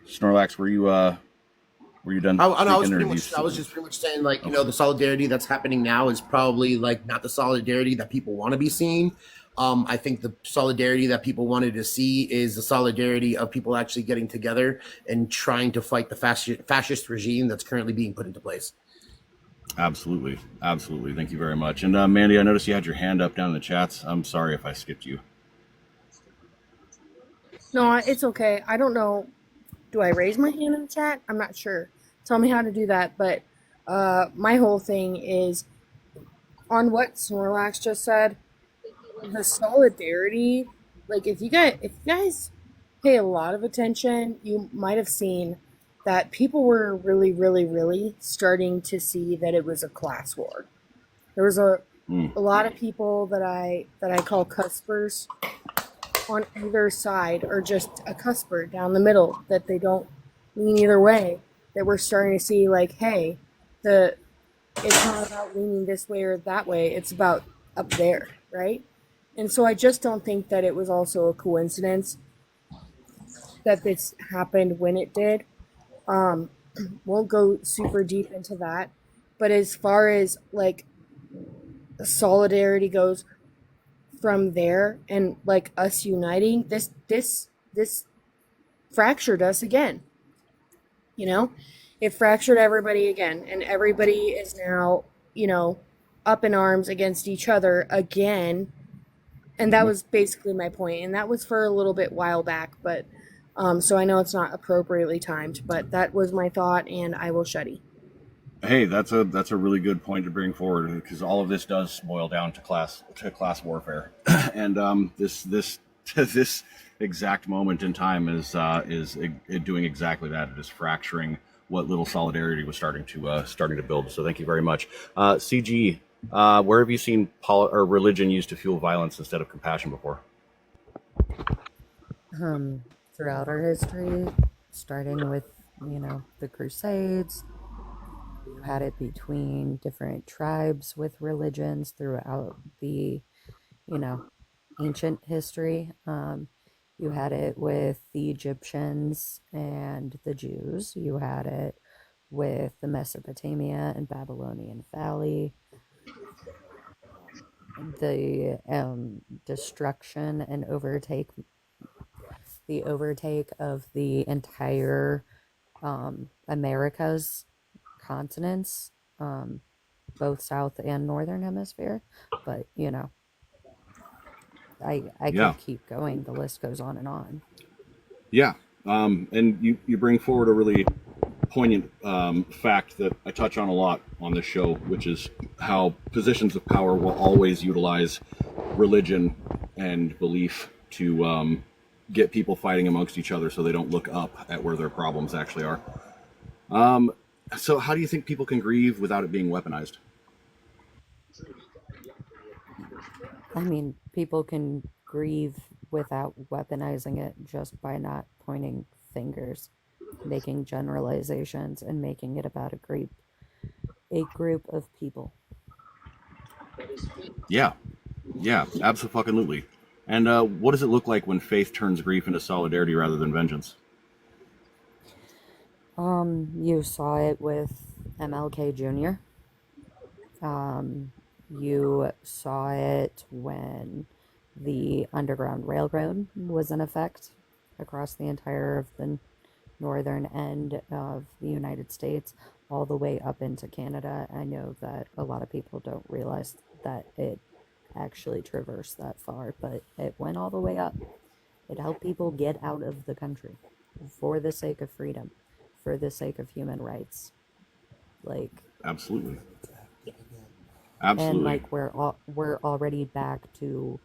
Snorlax, were you done? I was just pretty much saying, like, the solidarity that's happening now is probably like not the solidarity that people want to be seeing. I think the solidarity that people wanted to see is the solidarity of people actually getting together and trying to fight the fascist regime that's currently being put into place. Absolutely. Thank you very much. And Mandy, I noticed you had your hand up down in the chats. I'm sorry if I skipped you. No, it's okay. I don't know. Do I raise my hand in the chat? I'm not sure. Tell me how to do that. But my whole thing is on what Snorlax just said. The solidarity, like if you guys pay a lot of attention, you might have seen that people were really, really, really starting to see that it was a class war. There was a lot of people that I call cuspers on either side, or just a cusper down the middle, that they don't lean either way, that we're starting to see, like, hey, it's not about leaning this way or that way, it's about up there, right? And so I just don't think that it was also a coincidence that this happened when it did. Won't go super deep into that. But as far as like solidarity goes from there, and like us uniting, this fractured us again. It fractured everybody again, and everybody is now, up in arms against each other again. And that was basically my point. And that was for a little bit while back, but so I know it's not appropriately timed, but that was my thought, and I will shutty. Hey, that's a really good point to bring forward, because all of this does boil down to class warfare, and this exact moment in time is doing exactly that. It is fracturing what little solidarity was starting to build. So thank you very much, CG. Where have you seen religion used to fuel violence instead of compassion before? Throughout our history, starting with the Crusades. You had it between different tribes with religions throughout the ancient history. You had it with the Egyptians and the Jews. You had it with the Mesopotamia and Babylonian Valley. The destruction and overtake of the entire America's continents, both South and Northern Hemisphere. But, you know, I Yeah. could keep going. The list goes on and on. Yeah. And you bring forward a really poignant fact that I touch on a lot on this show, which is how positions of power will always utilize religion and belief to get people fighting amongst each other so they don't look up at where their problems actually are. So how do you think people can grieve without it being weaponized? I mean, people can grieve without weaponizing it just by not pointing fingers, making generalizations, and making it about a group of people. Yeah. Yeah, absolutely. And what does it look like when faith turns grief into solidarity rather than vengeance? You saw it with MLK Jr. You saw it when the Underground Railroad was in effect across the entire of the northern end of the United States, all the way up into Canada. I know that a lot of people don't realize that it actually traversed that far, but it went all the way up. It helped people get out of the country for the sake of freedom, for the sake of human rights. Like, Absolutely. and Absolutely. like we're already back to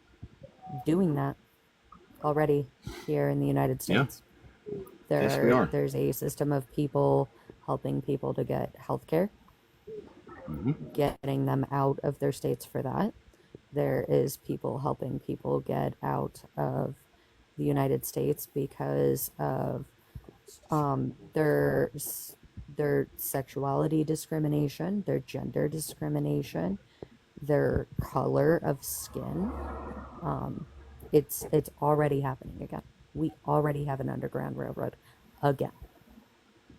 doing that already here in the United Yeah. States. Yes, we are. There's a system of people helping people to get health care, getting them out of their states for that. There is people helping people get out of the United States because of their sexuality discrimination, their gender discrimination, their color of skin. It's already happening again. We already have an underground railroad again.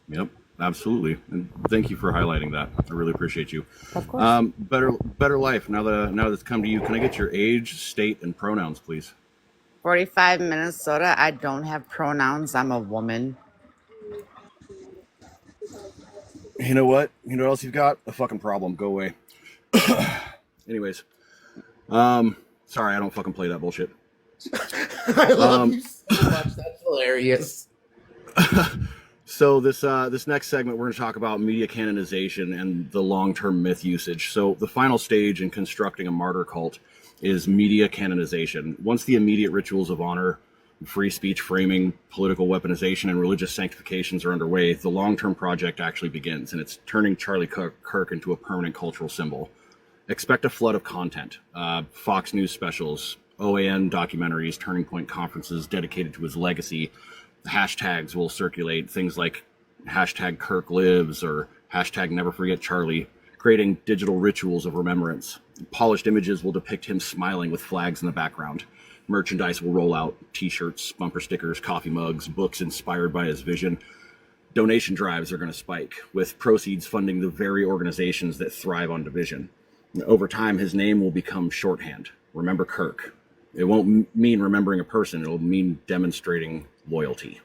Yep, absolutely. And thank you for highlighting that. I really appreciate you. Of course. Better life. Now that it's come to you, can I get your age, state, and pronouns, please? 45 Minnesota. I don't have pronouns. I'm a woman. You know what? You know what else you've got? A fucking problem. Go away. Anyways, sorry, I don't fucking play that bullshit. I love you so much. That's hilarious. So this next segment, we're going to talk about media canonization and the long-term myth usage. So the final stage in constructing a martyr cult is media canonization. Once the immediate rituals of honor, free speech framing, political weaponization, and religious sanctifications are underway, the long-term project actually begins, and it's turning Charlie Kirk into a permanent cultural symbol. Expect a flood of content, Fox News specials, OAN documentaries, Turning Point conferences dedicated to his legacy. The hashtags will circulate, things like hashtag Kirk lives or hashtag never forget Charlie, creating digital rituals of remembrance. Polished images will depict him smiling with flags in the background. Merchandise will roll out, t-shirts, bumper stickers, coffee mugs, books inspired by his vision. Donation drives are going to spike, with proceeds funding the very organizations that thrive on division. Over time, his name will become shorthand. Remember Kirk. It won't mean remembering a person. It'll mean demonstrating loyalty.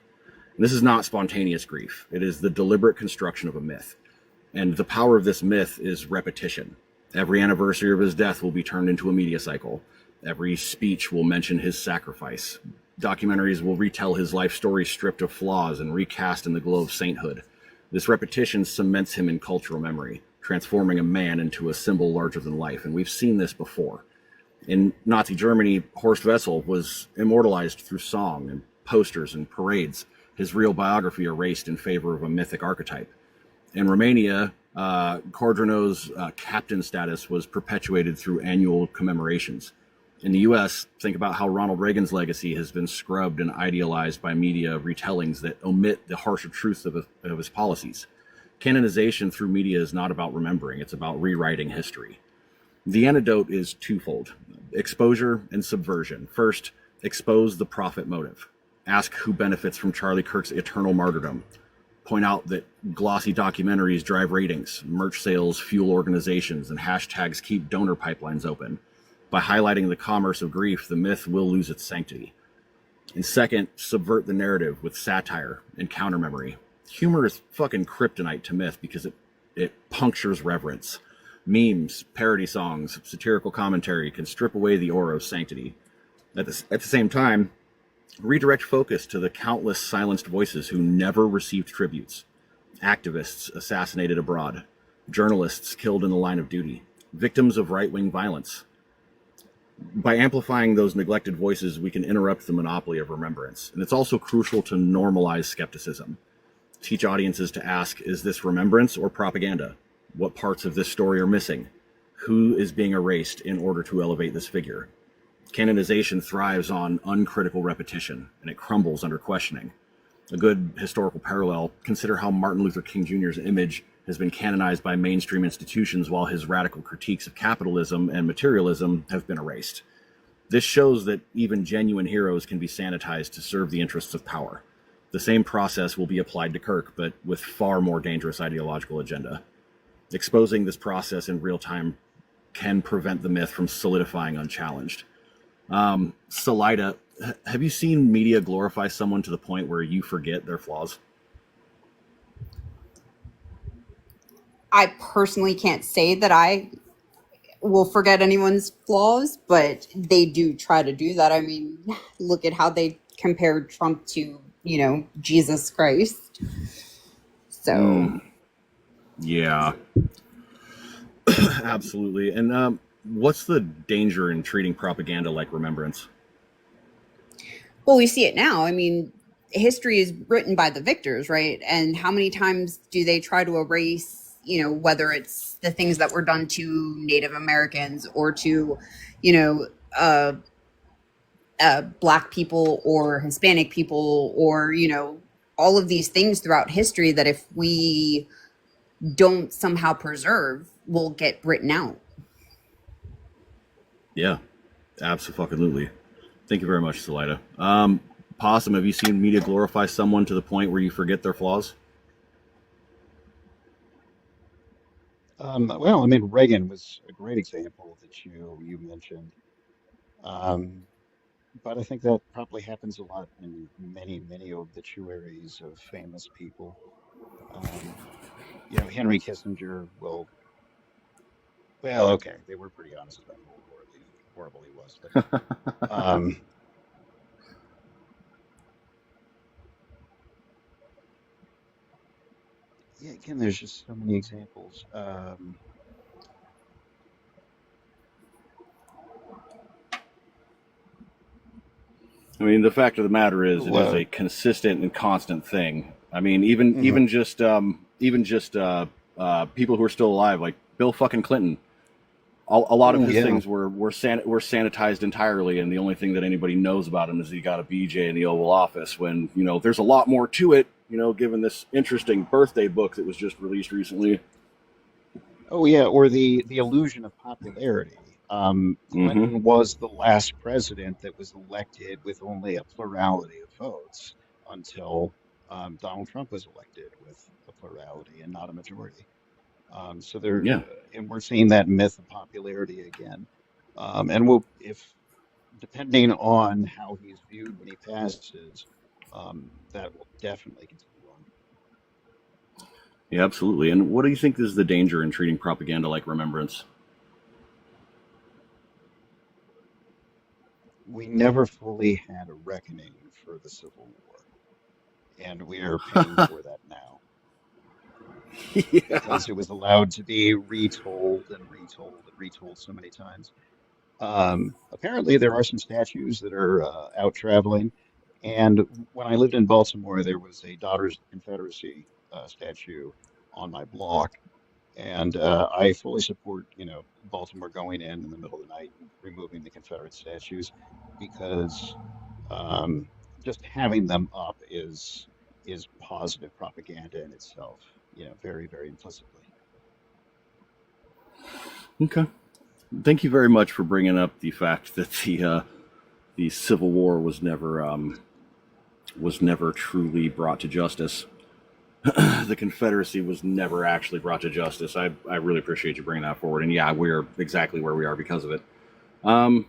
And this is not spontaneous grief. It is the deliberate construction of a myth. And the power of this myth is repetition. Every anniversary of his death will be turned into a media cycle. Every speech will mention his sacrifice. Documentaries will retell his life story stripped of flaws and recast in the glow of sainthood. This repetition cements him in cultural memory, transforming a man into a symbol larger than life. And we've seen this before. In Nazi Germany, Horst Wessel was immortalized through song and posters and parades, his real biography erased in favor of a mythic archetype. In Romania, Cordrono's captain status was perpetuated through annual commemorations. In the US, think about how Ronald Reagan's legacy has been scrubbed and idealized by media retellings that omit the harsher truths of his policies. Canonization through media is not about remembering, it's about rewriting history. The antidote is twofold: exposure and subversion. First, expose the profit motive. Ask who benefits from Charlie Kirk's eternal martyrdom. Point out that glossy documentaries drive ratings, merch sales fuel organizations, and hashtags keep donor pipelines open. By highlighting the commerce of grief, the myth will lose its sanctity. And second, subvert the narrative with satire and counter-memory. Humor is fucking kryptonite to myth because it punctures reverence. Memes, parody songs, satirical commentary can strip away the aura of sanctity. At the same time, redirect focus to the countless silenced voices who never received tributes. Activists assassinated abroad, journalists killed in the line of duty, victims of right-wing violence. By amplifying those neglected voices, we can interrupt the monopoly of remembrance. And it's also crucial to normalize skepticism. Teach audiences to ask, is this remembrance or propaganda? What parts of this story are missing? Who is being erased in order to elevate this figure? Canonization thrives on uncritical repetition, and it crumbles under questioning. A good historical parallel, consider how Martin Luther King Jr.'s image has been canonized by mainstream institutions while his radical critiques of capitalism and materialism have been erased. This shows that even genuine heroes can be sanitized to serve the interests of power. The same process will be applied to Kirk, but with far more dangerous ideological agenda. Exposing this process in real time can prevent the myth from solidifying unchallenged. Salida, have you seen media glorify someone to the point where you forget their flaws? I personally can't say that I will forget anyone's flaws, but they do try to do that. I mean, look at how they compared Trump to, Jesus Christ. So, Yeah, absolutely. And what's the danger in treating propaganda like remembrance? well, we see it now. I mean, history is written by the victors, right? And how many times do they try to erase, whether it's the things that were done to Native Americans or to, you know, uh, Black people or Hispanic people or, all of these things throughout history that if we don't somehow preserve will get written out. Yeah, absolutely. Thank you very much, Salida. Possum, have you seen media glorify someone to the point where you forget their flaws? Well, I mean, Reagan was a great example that you mentioned. Um, but I think that probably happens a lot in many obituaries of famous people. Um, Henry Kissinger will, well, okay, they were pretty honest about how horrible he was, but um, yeah, again, there's just so many examples. I mean, the fact of the matter is, it Oh, is a consistent and constant thing. I mean, even just people who are still alive, like Bill fucking Clinton. A lot of oh, his yeah. things were sanitized entirely, and the only thing that anybody knows about him is he got a BJ in the Oval Office. When there's a lot more to it. Given this interesting birthday book that was just released recently. Oh, yeah, or the illusion of popularity. Mm-hmm. Clinton was the last president that was elected with only a plurality of votes until Donald Trump was elected with a plurality and not a majority. So there, Yeah, and we're seeing that myth of popularity again. And if depending on how he's viewed when he passes, that will definitely continue on. yeah, absolutely. And what do you think is the danger in treating propaganda like remembrance? We never fully had a reckoning for the Civil War, and we are paying for that now Yeah. because it was allowed to be retold and retold and retold so many times. Apparently, there are some statues that are out traveling. And when I lived in Baltimore, there was a Daughters of the Confederacy statue on my block. And I fully support, Baltimore going in the middle of the night and removing the Confederate statues because um, just having them up is positive propaganda in itself, very, very implicitly. Okay. Thank you very much for bringing up the fact that the Civil War was never truly brought to justice. The Confederacy was never actually brought to justice. I really appreciate you bringing that forward. And yeah, we're exactly where we are because of it. Um,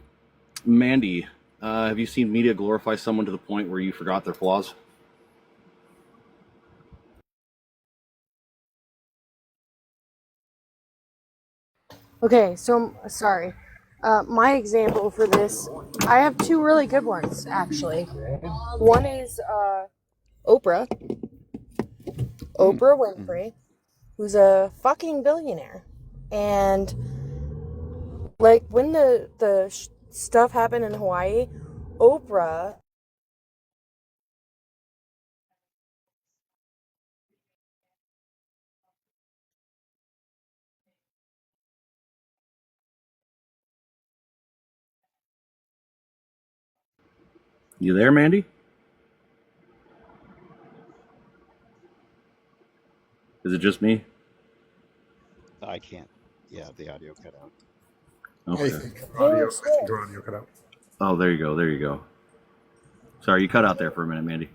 Mandy, have you seen media glorify someone to the point where you forgot their flaws? Okay, so sorry. My example for this, I have two really good ones actually. One is Oprah, Oprah Winfrey, who's a fucking billionaire, and like when the stuff happened in Hawaii, Oprah. You there, Mandy? Is it just me? I can't. Yeah, the audio cut out. I Okay. think Taylor your Swift. audio cut out. Oh, there you go. There you go. Sorry, you cut out there for a minute, Mandy.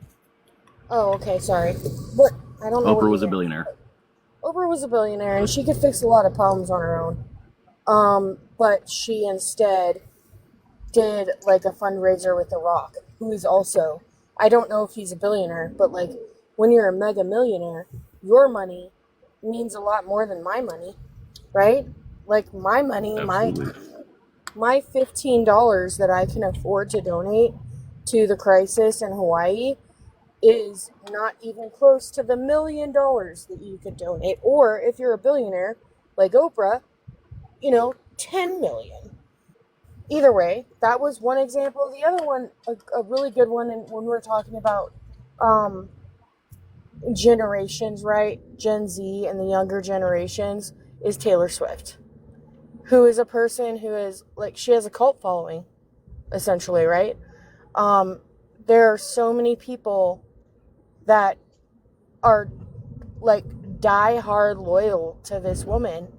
Oh, okay, sorry. But I don't know what Oprah you was a meant. billionaire. Oprah was a billionaire and she could fix a lot of problems on her own. But she instead did like a fundraiser with The Rock, who is also, I don't know if he's a billionaire, but like when you're a mega millionaire, your money means a lot more than my money, right? Like my money, Absolutely. my $15 that I can afford to donate to the crisis in Hawaii is not even close to the $1 million that you could donate. Or if you're a billionaire like Oprah, 10 million. Either way, that was one example. The other one, a really good one, and when we're talking about um, generations, right? Gen Z and the younger generations, is Taylor Swift, who is a person who is like, she has a cult following, essentially, right? Um, there are so many people that are like die hard loyal to this woman,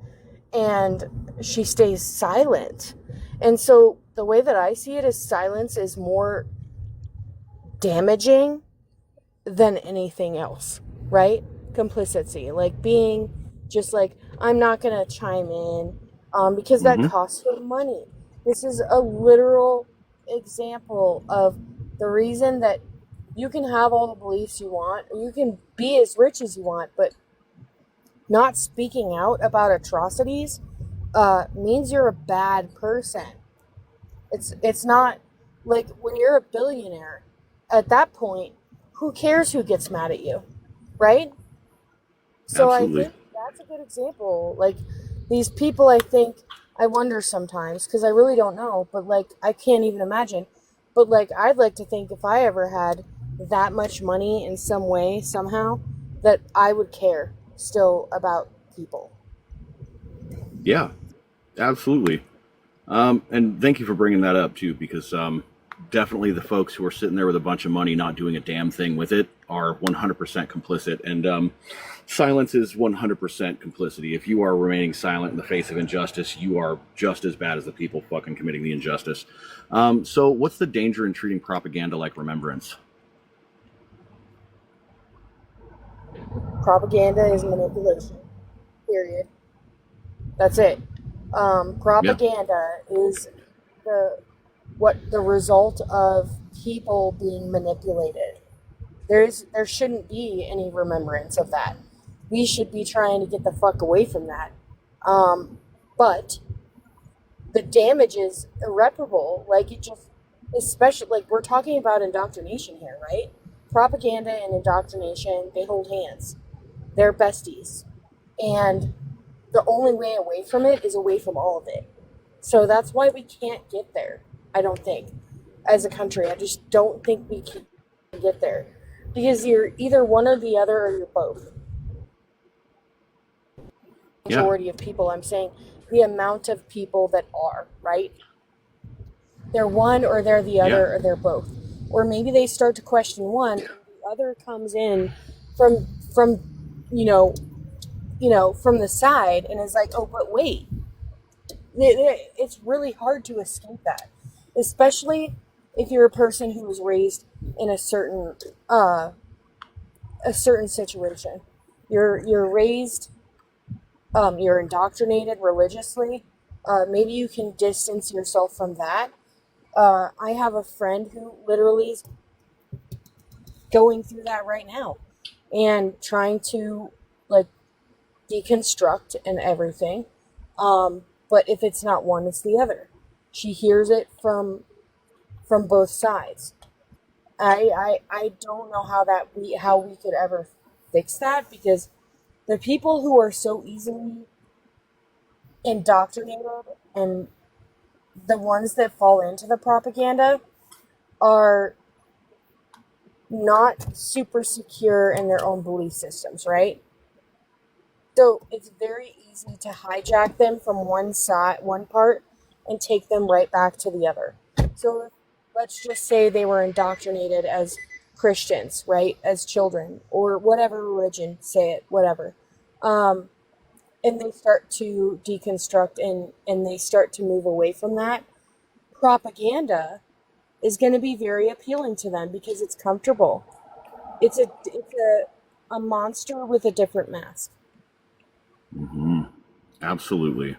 and she stays silent. And so the way that I see it is silence is more damaging than anything else, right? Complicity, like being just like, I'm not gonna chime in, because that Mm-hmm. costs her money. This is a literal example of the reason that you can have all the beliefs you want, or you can be as rich as you want, but not speaking out about atrocities means you're a bad person. It's not like when you're a billionaire. At that point, who cares who gets mad at you, right? So I Absolutely. think that's a good example. Like these people, I think I wonder sometimes because I really don't know, but like I can't even imagine. But like I'd like to think if I ever had that much money in some way, somehow, that I would care still about people. Yeah, absolutely. And thank you for bringing that up too, because definitely the folks who are sitting there with a bunch of money not doing a damn thing with it are 100% complicit. And silence is 100% complicity. If you are remaining silent in the face of injustice, you are just as bad as the people fucking committing the injustice. So, what's the danger in treating propaganda like remembrance? Propaganda is manipulation. Period. That's it. Yeah. Propaganda is the result of people being manipulated. There shouldn't be any remembrance of that. We should be trying to get the fuck away from that. But the damage is irreparable. Like it just, especially like we're talking about indoctrination here, right? Propaganda and indoctrination, they hold hands. They're besties, and the only way away from it is away from all of it. So that's why we can't get there. I don't think, as a country, I just don't think we can get there because you're either one or the other, or you're both. Yeah. Majority of people, I'm saying, the amount of people that are right, they're one or they're the Yeah. other or they're both, or maybe they start to question one, and the other comes in from you know from the side and is like, oh, but wait, it's really hard to escape that, especially if you're a person who was raised in uh, a certain situation. You're raised, you're indoctrinated religiously. Maybe you can distance yourself from that. I have a friend who literally is going through that right now and trying to like deconstruct and everything. but if it's not one, it's the other. She hears it from both sides. I don't know how we could ever fix that, because the people who are so easily indoctrinated and the ones that fall into the propaganda are not super secure in their own belief systems, right? So it's very easy to hijack them from one side, one part, and take them right back to the other. So let's just say they were indoctrinated as Christians, right? As children, or whatever religion, say it, whatever. And they start to deconstruct and they start to move away from that. Propaganda is going to be very appealing to them because it's comfortable. It's a monster with a different mask. Hmm. Absolutely.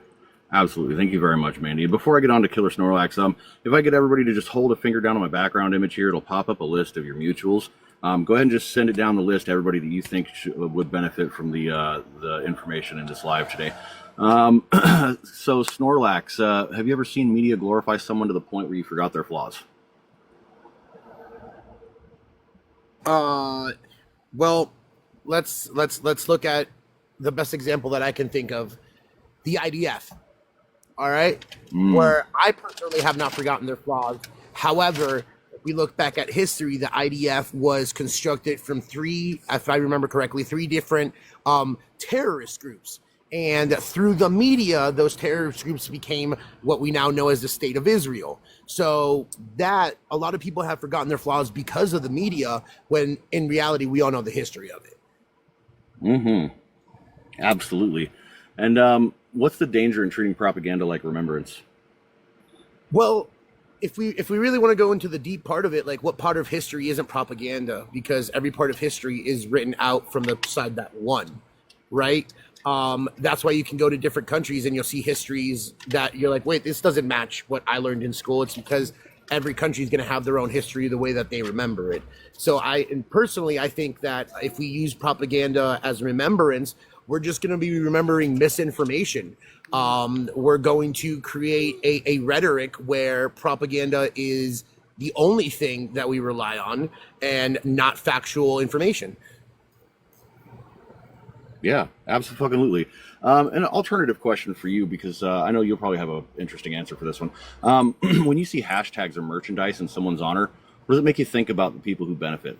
Absolutely. Thank you very much, Mandy. Before I get on to Killer Snorlax, if I get everybody to just hold a finger down on my background image here, it'll pop up a list of your mutuals. Go ahead and just send it down the list to everybody that you think would benefit from the information in this live today. So Snorlax, have you ever seen media glorify someone to the point where you forgot their flaws? Well, let's look at the best example that I can think of, the IDF. All right, where I personally have not forgotten their flaws. However, if we look back at history, the IDF was constructed from three, if I remember correctly, three different terrorist groups. And through the media, those terrorist groups became what we now know as the State of Israel. So that a lot of people have forgotten their flaws because of the media, when in reality, we all know the history of it. Mm-hmm. Absolutely. And what's the danger in treating propaganda like remembrance? Well, if we really want to go into the deep part of it, like what part of history isn't propaganda? Because every part of history is written out from the side that won, right? That's why you can go to different countries and you'll see histories that you're like, wait, this doesn't match what I learned in school. It's because every country is going to have their own history the way that they remember it. So personally, I think that if we use propaganda as remembrance, we're just going to be remembering misinformation. We're going to create a rhetoric where propaganda is the only thing that we rely on and not factual information. Yeah, absolutely. An alternative question for you, because I know you'll probably have an interesting answer for this one. When you see hashtags or merchandise in someone's honor, what does it make you think about the people who benefit?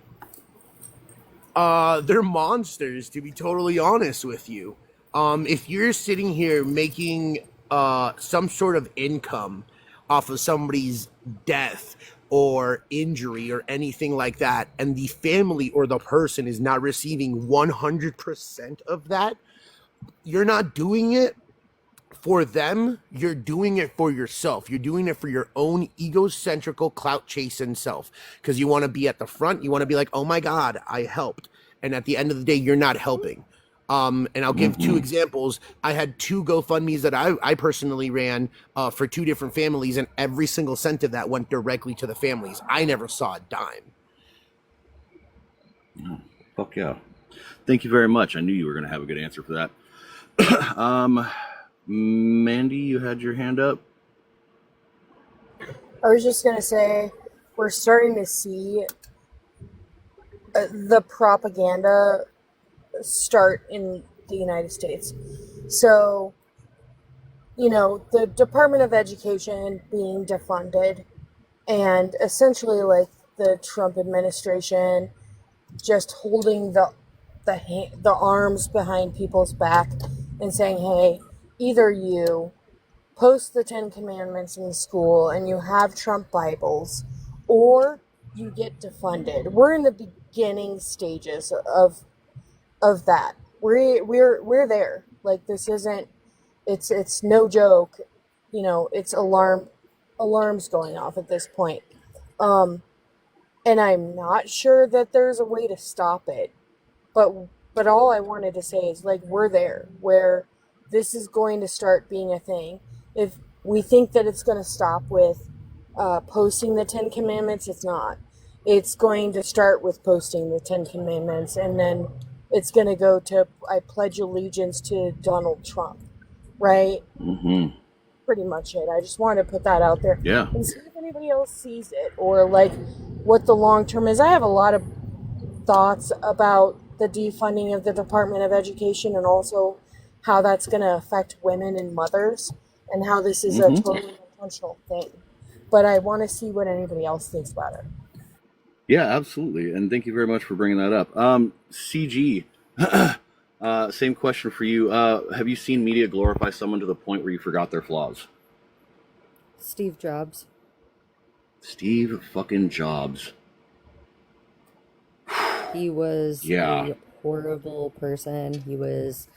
They're monsters, to be totally honest with you. If you're sitting here making some sort of income off of somebody's death or injury or anything like that, and the family or the person is not receiving 100% of that, you're not doing it for them, you're doing it for yourself. You're doing it for your own egocentrical clout chasing self, because you want to be at the front. You want to be like, oh my God, I helped. And at the end of the day, you're not helping. And I'll give two examples. I had two GoFundMes that I personally ran for two different families, and every single cent of that went directly to the families. I never saw a dime. Oh, fuck yeah. Thank you very much. I knew you were going to have a good answer for that. Mandy, you had your hand up. I was just going to say, we're starting to see the propaganda start in the United States. So, the Department of Education being defunded, and essentially like the Trump administration just holding the arms behind people's back and saying, hey, either you post the 10 Commandments in school and you have Trump Bibles, or you get defunded. We're in the beginning stages of that. We're there. Like, this isn't, it's no joke. It's alarms going off at this point. And I'm not sure that there's a way to stop it. But all I wanted to say is, like, we're there where this is going to start being a thing. If we think that it's going to stop with posting the 10 Commandments, it's not. It's going to start with posting the 10 Commandments, and then it's going to go to, I pledge allegiance to Donald Trump, right? Mm-hmm. pretty much it. I just wanted to put that out there Yeah. and see if anybody else sees it, or like what the long term is. I have a lot of thoughts about the defunding of the Department of Education, and also how that's going to affect women and mothers, and how this is a totally intentional thing. But I want to see what anybody else thinks about it. Yeah, absolutely. And thank you very much for bringing that up. CG, same question for you. Have you seen media glorify someone to the point where you forgot their flaws? Steve Jobs. Steve fucking Jobs. He was Yeah. a horrible person. He was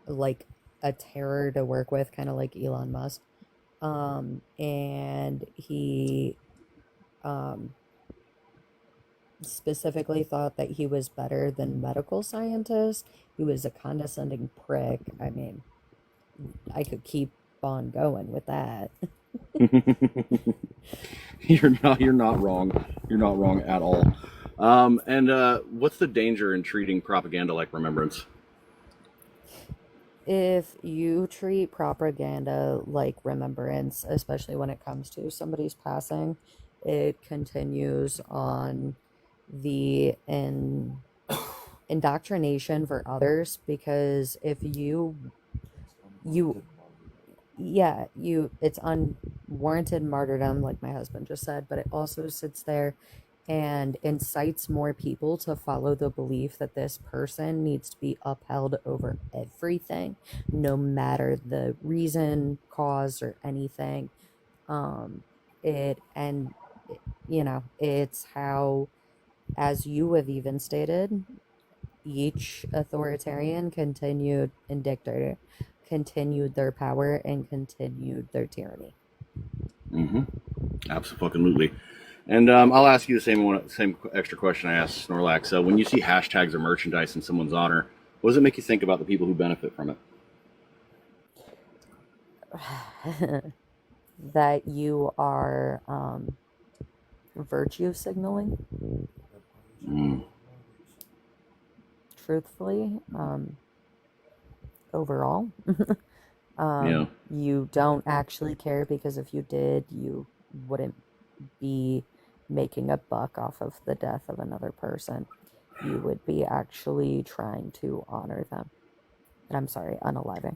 like a terror to work with, kind of like Elon Musk. And he specifically thought that he was better than medical scientists. He was a condescending prick. I mean, I could keep on going with that. You're not wrong. You're not wrong at all. And what's the danger in treating propaganda like remembrance? If you treat propaganda like remembrance, especially when it comes to somebody's passing, it continues on the indoctrination for others, because if you it's unwarranted martyrdom, like my husband just said, but it also sits there and incites more people to follow the belief that this person needs to be upheld over everything, no matter the reason, cause, or anything. It's how, as you have even stated, each authoritarian and dictator continued their power and continued their tyranny. Absolutely. And I'll ask you the same extra question I asked Snorlax. So when you see hashtags or merchandise in someone's honor, what does it make you think about the people who benefit from it? That you are virtue signaling. Truthfully, overall. Yeah. You don't actually care, because if you did, you wouldn't be making a buck off of the death of another person. You would be actually trying to honor them. And I'm sorry, unaliving.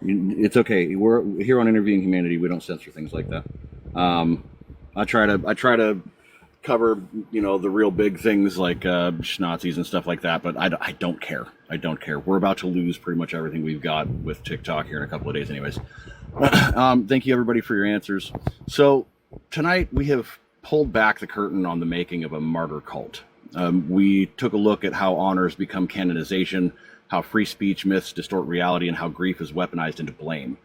It's okay. We're here on Interviewing Humanity. We don't censor things like that. I try to cover, the real big things like schnazis and stuff like that, but I don't care. I don't care. We're about to lose pretty much everything we've got with TikTok here in a couple of days anyways. Thank you, everybody, for your answers. So tonight we have pulled back the curtain on the making of a martyr cult. We took a look at how honors become canonization, how free speech myths distort reality, and how grief is weaponized into blame,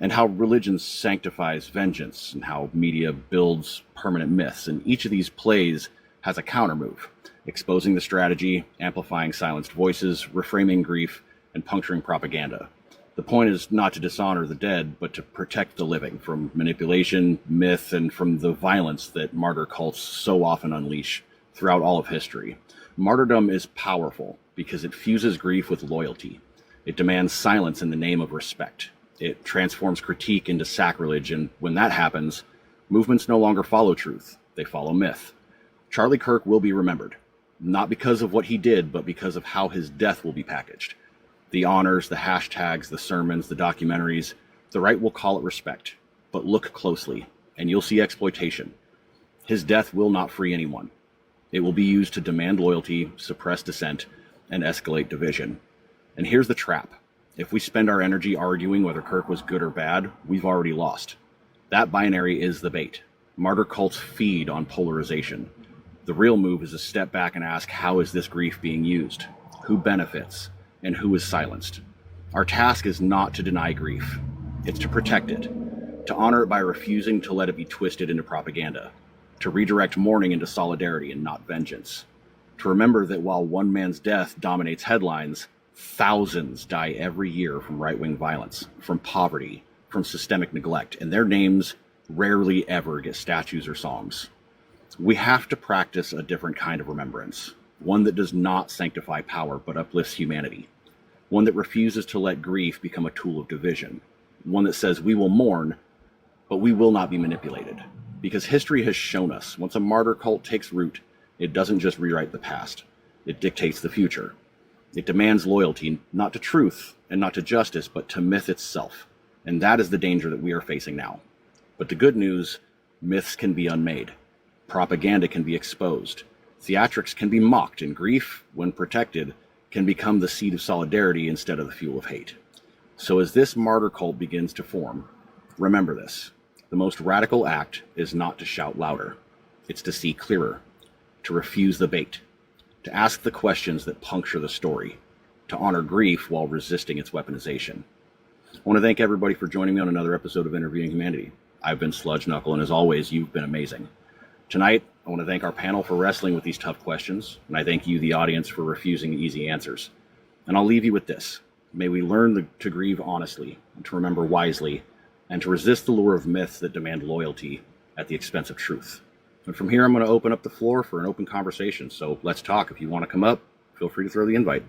and how religion sanctifies vengeance, and how media builds permanent myths. And each of these plays has a counter move, exposing the strategy, amplifying silenced voices, reframing grief, and puncturing propaganda. The point is not to dishonor the dead, but to protect the living from manipulation, myth, and from the violence that martyr cults so often unleash throughout all of history. Martyrdom is powerful because it fuses grief with loyalty. It demands silence in the name of respect. It transforms critique into sacrilege, and when that happens, movements no longer follow truth. They follow myth. Charlie Kirk will be remembered, not because of what he did, but because of how his death will be packaged. The honors, the hashtags, the sermons, the documentaries, the right will call it respect. But look closely, and you'll see exploitation. His death will not free anyone. It will be used to demand loyalty, suppress dissent, and escalate division. And here's the trap. If we spend our energy arguing whether Kirk was good or bad, we've already lost. That binary is the bait. Martyr cults feed on polarization. The real move is to step back and ask, how is this grief being used? Who benefits? And who is silenced? Our task is not to deny grief. It's to protect it, to honor it by refusing to let it be twisted into propaganda, to redirect mourning into solidarity and not vengeance, to remember that while one man's death dominates headlines, thousands die every year from right-wing violence, from poverty, from systemic neglect, and their names rarely ever get statues or songs. We have to practice a different kind of remembrance, one that does not sanctify power but uplifts humanity, one that refuses to let grief become a tool of division, one that says we will mourn, but we will not be manipulated. Because history has shown us, once a martyr cult takes root, it doesn't just rewrite the past, it dictates the future. It demands loyalty, not to truth and not to justice, but to myth itself. And that is the danger that we are facing now. But the good news, myths can be unmade. Propaganda can be exposed. Theatrics can be mocked, and grief, when protected, can become the seed of solidarity instead of the fuel of hate. So as this martyr cult begins to form, remember this. The most radical act is not to shout louder. It's to see clearer, to refuse the bait, to ask the questions that puncture the story, to honor grief while resisting its weaponization. I want to thank everybody for joining me on another episode of Interviewing Humanity. I've been Sludge Knuckle, and as always, you've been amazing. Tonight, I want to thank our panel for wrestling with these tough questions, and I thank you, the audience, for refusing easy answers. And I'll leave you with this. May we learn to grieve honestly, and to remember wisely, and to resist the lure of myths that demand loyalty at the expense of truth. And from here, I'm going to open up the floor for an open conversation. So let's talk. If you want to come up, feel free to throw the invite.